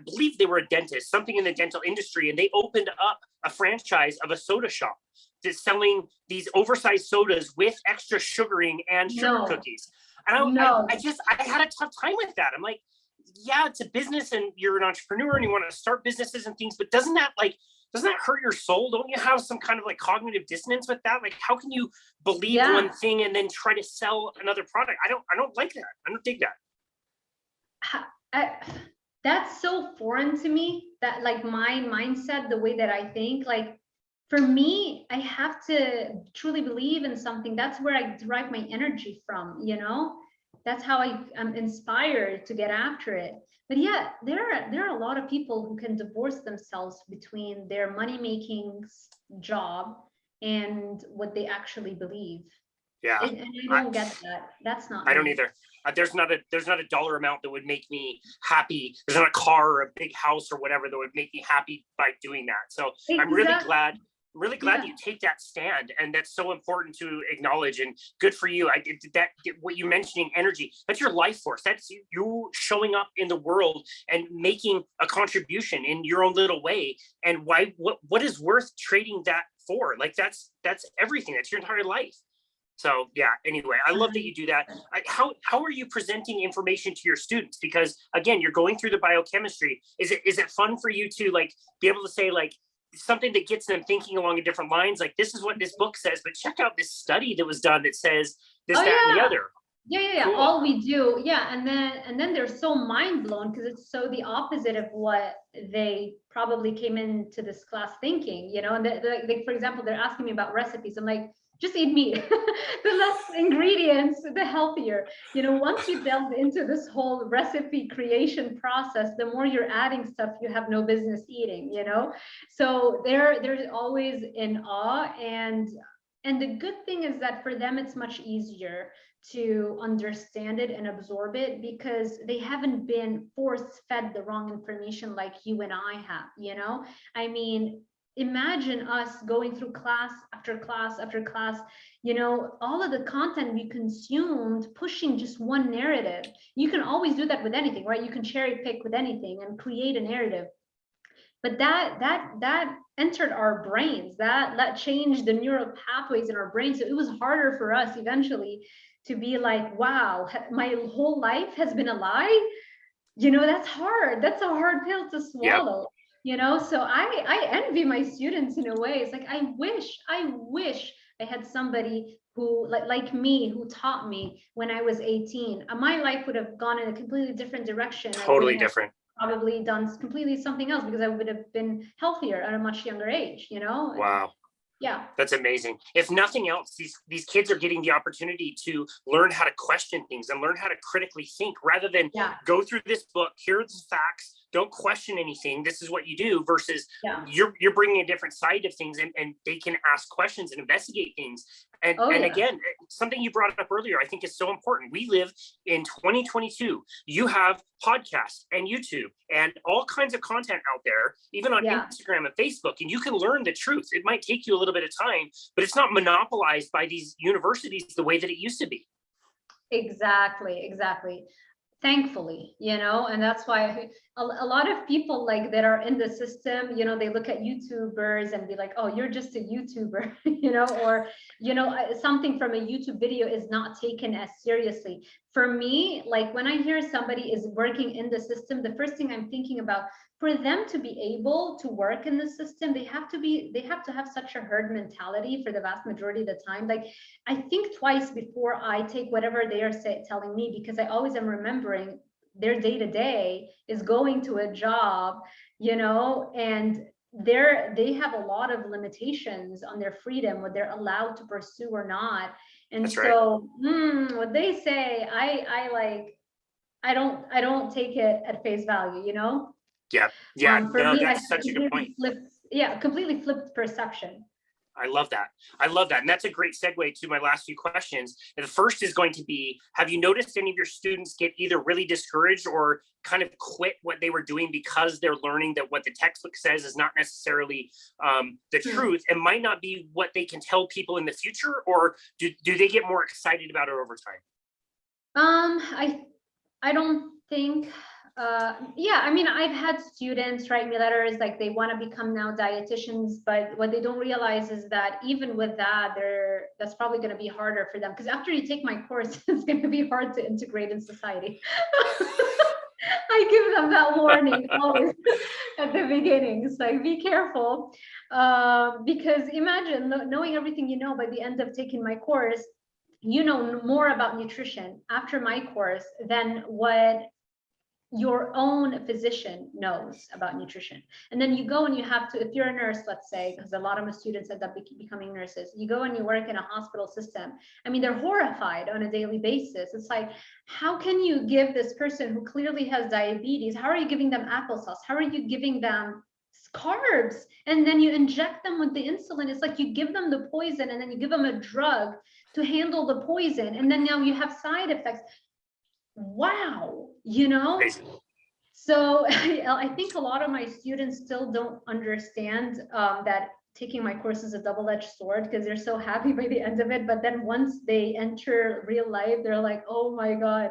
believe they were a dentist, something in the dental industry, and they opened up a franchise of a soda shop that's selling these oversized sodas with extra sugaring and sugar cookies. And I had a tough time with that. I'm like, yeah, it's a business and you're an entrepreneur and you want to start businesses and things, but doesn't that hurt your soul? Don't you have some kind of like cognitive dissonance with that? Like, how can you believe one thing and then try to sell another product? I don't like that. I don't dig that. That's so foreign to me, that like my mindset, the way that I think, like for me, I have to truly believe in something. That's where I derive my energy from, that's how I'm inspired to get after it. But yeah, there are a lot of people who can divorce themselves between their money-making job and what they actually believe. Yeah, and I don't get that. That's not. I don't either. There's not a dollar amount that would make me happy. There's not a car or a big house or whatever that would make me happy by doing that. So exactly. I'm really glad you take that stand, and that's so important to acknowledge, and good for you. What you mentioning energy, that's your life force. That's you showing up in the world and making a contribution in your own little way. And what is worth trading that for? Like that's everything. That's your entire life. So yeah, anyway, I love that you do that. How are you presenting information to your students? Because again, you're going through the biochemistry. Is it fun for you to like be able to say like something that gets them thinking along different lines? Like, this is what this book says, but check out this study that was done that says this, that, and the other. Yeah. Cool. All we do. Yeah. And then they're so mind blown because it's so the opposite of what they probably came into this class thinking, and like, for example, they're asking me about recipes. I'm like, just eat meat. The less ingredients, the healthier. Once you delve into this whole recipe creation process, the more you're adding stuff you have no business eating, So they're always in awe. And the good thing is that for them, it's much easier to understand it and absorb it because they haven't been force-fed the wrong information like you and I have, I mean, imagine us going through class after class after class, all of the content we consumed, pushing just one narrative. You can always do that with anything, right? You can cherry pick with anything and create a narrative. But that entered our brains, that changed the neural pathways in our brains. So it was harder for us eventually to be like, wow, my whole life has been a lie. That's hard. That's a hard pill to swallow. Yep. So I envy my students in a way. It's like, I wish I had somebody who like me, who taught me when I was 18. My life would have gone in a completely different direction. Totally different. Probably done completely something else because I would have been healthier at a much younger age, Wow. Yeah. That's amazing. If nothing else, these kids are getting the opportunity to learn how to question things and learn how to critically think rather than go through this book. Here are the facts. don't question anything. This is what you do, versus Yeah. you're bringing a different side of things, and they can ask questions and investigate things. And, Oh, and yeah. again, something you brought up earlier, I think is so important. We live in 2022. You have podcasts and YouTube and all kinds of content out there, even on Yeah. Instagram and Facebook, and you can learn the truth. It might take you a little bit of time, but it's not monopolized by these universities the way that it used to be. Exactly. Thankfully, and that's why a lot of people like that are in the system, they look at YouTubers and be like, oh, you're just a YouTuber, or, something from a YouTube video is not taken as seriously. For me, like when I hear somebody is working in the system, the first thing I'm thinking about, for them to be able to work in the system, they have to have such a herd mentality for the vast majority of the time. Like, I think twice before I take whatever they are telling me, because I always am remembering their day-to-day is going to a job, and they have a lot of limitations on their freedom, what they're allowed to pursue or not. And That's so what they say, I don't take it at face value, Yeah. For No, me, I that's such a good point. completely flipped perception. I love that. And that's a great segue to my last few questions. And the first is going to be, have you noticed any of your students get either really discouraged or kind of quit what they were doing because they're learning that what the textbook says is not necessarily the truth and might not be what they can tell people in the future? Or do they get more excited about it over time? I don't think, I mean, I've had students write me letters like they want to become now dietitians, but what they don't realize is that even with that, that's probably going to be harder for them, because after you take my course, it's going to be hard to integrate in society. I give them that warning always at the beginning. It's like, be careful, because imagine knowing everything by the end of taking my course, more about nutrition after my course than what your own physician knows about nutrition. And then you go and you have to, if you're a nurse, let's say, because a lot of my students end up becoming nurses, you go and you work in a hospital system. I mean, they're horrified on a daily basis. It's like, how can you give this person who clearly has diabetes, how are you giving them applesauce? How are you giving them carbs? And then you inject them with the insulin. It's like you give them the poison and then you give them a drug to handle the poison. And then now you have side effects. Wow, So I think a lot of my students still don't understand that taking my course is a double-edged sword, because they're so happy by the end of it. But then once they enter real life, they're like, oh my God.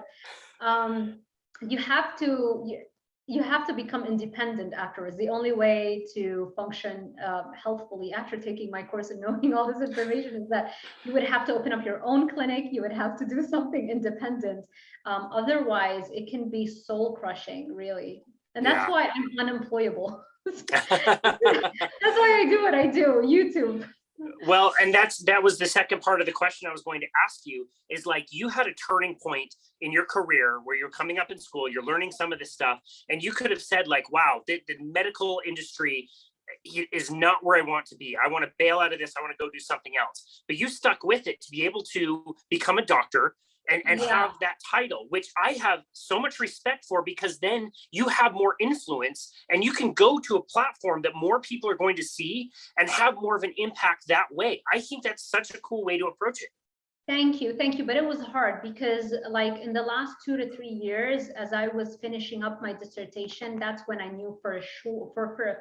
You have to become independent afterwards. The only way to function healthfully after taking my course and knowing all this information is that you would have to open up your own clinic. You would have to do something independent. Otherwise, it can be soul crushing, really. And that's why I'm unemployable. That's why I do what I do, YouTube. Well, and that was the second part of the question I was going to ask you, is like, you had a turning point in your career where you're coming up in school, you're learning some of this stuff, and you could have said like, wow, the medical industry is not where I want to be. I want to bail out of this. I want to go do something else. But you stuck with it to be able to become a doctor and have that title, which I have so much respect for, because then you have more influence and you can go to a platform that more people are going to see and have more of an impact that way. I think that's such a cool way to approach it. Thank you. But it was hard, because like in the last 2 to 3 years, as I was finishing up my dissertation, that's when I knew for a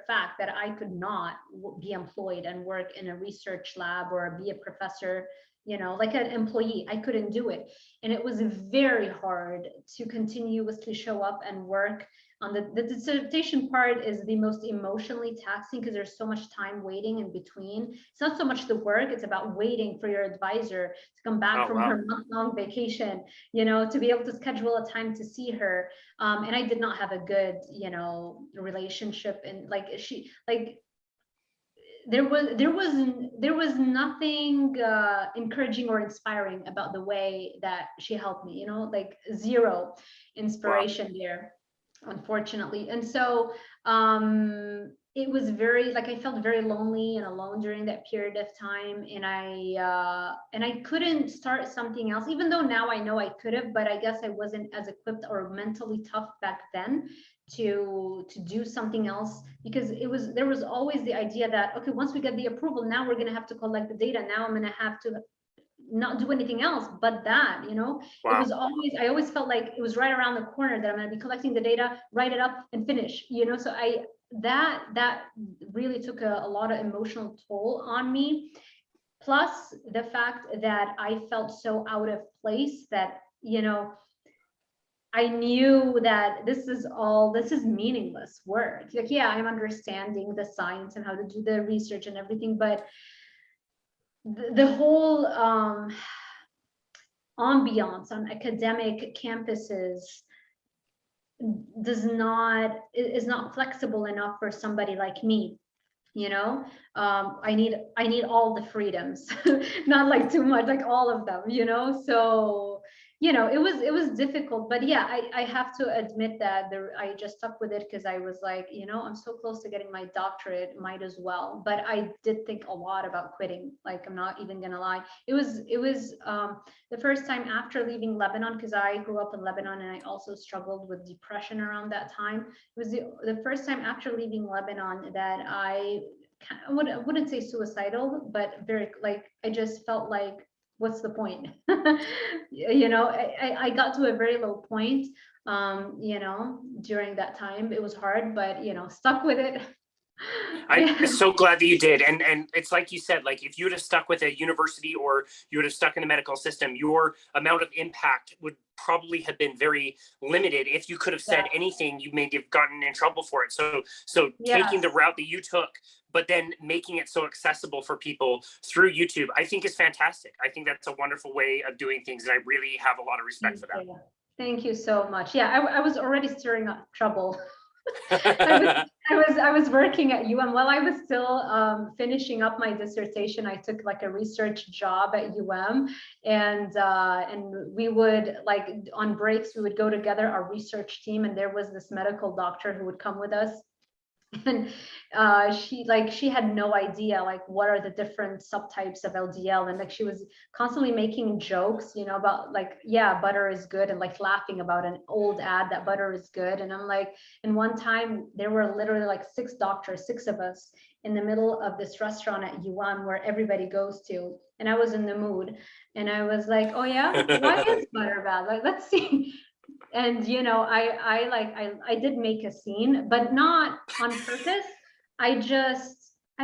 fact that I could not be employed and work in a research lab or be a professor, like an employee. I couldn't do it. And it was very hard to continuously show up and work on the dissertation part. Is the most emotionally taxing, because there's so much time waiting in between. It's not so much the work, it's about waiting for your advisor to come back from her month-long vacation, to be able to schedule a time to see her. And I did not have a good, relationship. And there was nothing encouraging or inspiring about the way that she helped me, like zero inspiration there. unfortunately. And so it was very, like, I felt very lonely and alone during that period of time. And I couldn't start something else, even though now I know I could have, but I guess I wasn't as equipped or mentally tough back then to do something else, because there was always the idea that, okay, once we get the approval, now we're going to have to collect the data. Now I'm going to have to not do anything else but that, you know. It was always, I always felt like it was right around the corner that I'm going to be collecting the data, write it up and finish, you know. So that really took a lot of emotional toll on me, plus the fact that I felt so out of place that, you know, I knew that this is meaningless work. Like, yeah, I'm understanding the science and how to do the research and everything, but the whole ambiance on academic campuses is not flexible enough for somebody like me, you know. I need all the freedoms, not like too much, like all of them, you know. So, you know, it was difficult, but yeah, I have to admit that I just stuck with it because I was like, you know, I'm so close to getting my doctorate, might as well. But I did think a lot about quitting, like, I'm not even gonna lie. It was the first time after leaving Lebanon, because I grew up in Lebanon and I also struggled with depression around that time. It was the first time after leaving Lebanon that I wouldn't say suicidal, but very, like, I just felt like, what's the point? You know, I got to a very low point, you know, during that time. It was hard, but, you know, stuck with it. I'm so glad that you did. And it's like you said, like, if you would have stuck with a university or you would have stuck in the medical system, your amount of impact would probably have been very limited. If you could have said anything, you may have gotten in trouble for it. So taking the route that you took, but then making it so accessible for people through YouTube, I think is fantastic. I think that's a wonderful way of doing things. And I really have a lot of respect for that. Thank you so much. Yeah, I was already stirring up trouble. I was working at UM while I was still finishing up my dissertation. I took like a research job at UM, and we would, like, on breaks we would go together, our research team, and there was this medical doctor who would come with us. And she had no idea, like, what are the different subtypes of LDL, and like she was constantly making jokes, you know, about, like, yeah, butter is good, and like laughing about an old ad that butter is good. And I'm like, and one time there were literally like 6 doctors, 6 of us, in the middle of this restaurant at UM where everybody goes to, and I was in the mood, and I was like, oh yeah, why is butter bad? Like, let's see. And, you know, I did make a scene, but not on purpose. I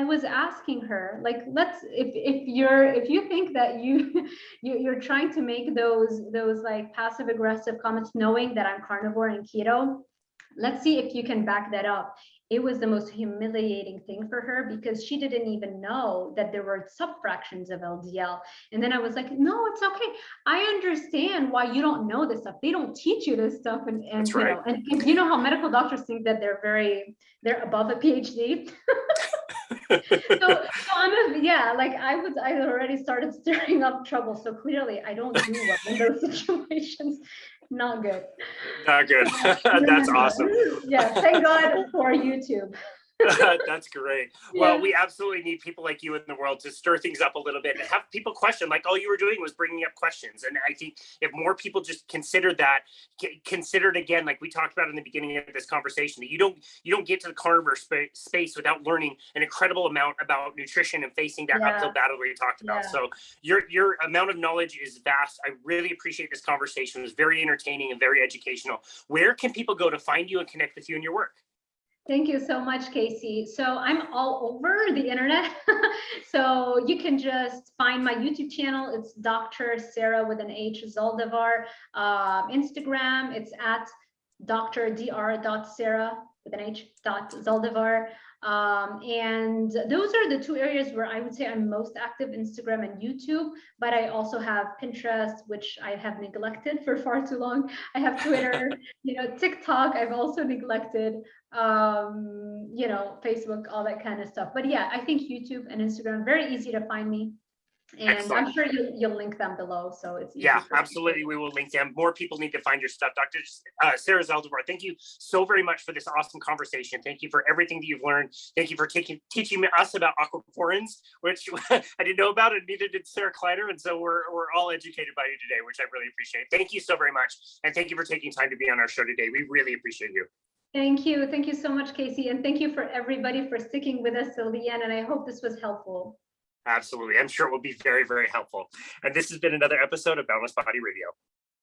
was asking her, like, let's, if you think that you're trying to make those like passive aggressive comments knowing that I'm carnivore and keto, let's see if you can back that up. It was the most humiliating thing for her because she didn't even know that there were subfractions of LDL. And then I was like, no, it's okay. I understand why you don't know this stuff. They don't teach you this stuff. And That's you right. know, and you know how medical doctors think that they're above a PhD. So yeah, like I already started stirring up trouble. So clearly I don't do well in those situations. Not good. Not good. That's awesome. Yeah, thank God for YouTube. That's great. Well, we absolutely need people like you in the world to stir things up a little bit and have people question, like all you were doing was bringing up questions. And I think if more people just considered again, like we talked about in the beginning of this conversation, that you don't get to the carnivore space without learning an incredible amount about nutrition and facing that uphill battle we talked about. So your amount of knowledge is vast. I really appreciate this conversation. It was very entertaining and very educational. Where can people go to find you and connect with you and your work? Thank you so much, Casey. So I'm all over the internet. So you can just find my YouTube channel. It's Dr. Sarah with an H Zaldivar. Instagram, it's at dr.sarah with an H Zaldivar. And those are the 2 areas where I would say I'm most active, Instagram and YouTube, but I also have Pinterest, which I have neglected for far too long. I have Twitter, you know, TikTok, I've also neglected, you know, Facebook, all that kind of stuff. But yeah, I think YouTube and Instagram, very easy to find me. And Excellent. I'm sure you'll link them below, so it's easy. Yeah, absolutely. We will link them. More people need to find your stuff. Dr. Sarah Zaldivar, thank you so very much for this awesome conversation. Thank you for everything that you've learned. Thank you for teaching us about aquaporins, which I didn't know about, and neither did Sarah Kleiner. And so we're all educated by you today, which I really appreciate. Thank you so very much. And thank you for taking time to be on our show today. We really appreciate you. Thank you. Thank you so much, Casey. And thank you for everybody for sticking with us till the end. And I hope this was helpful. Absolutely. I'm sure it will be very, very helpful. And this has been another episode of Boundless Body Radio.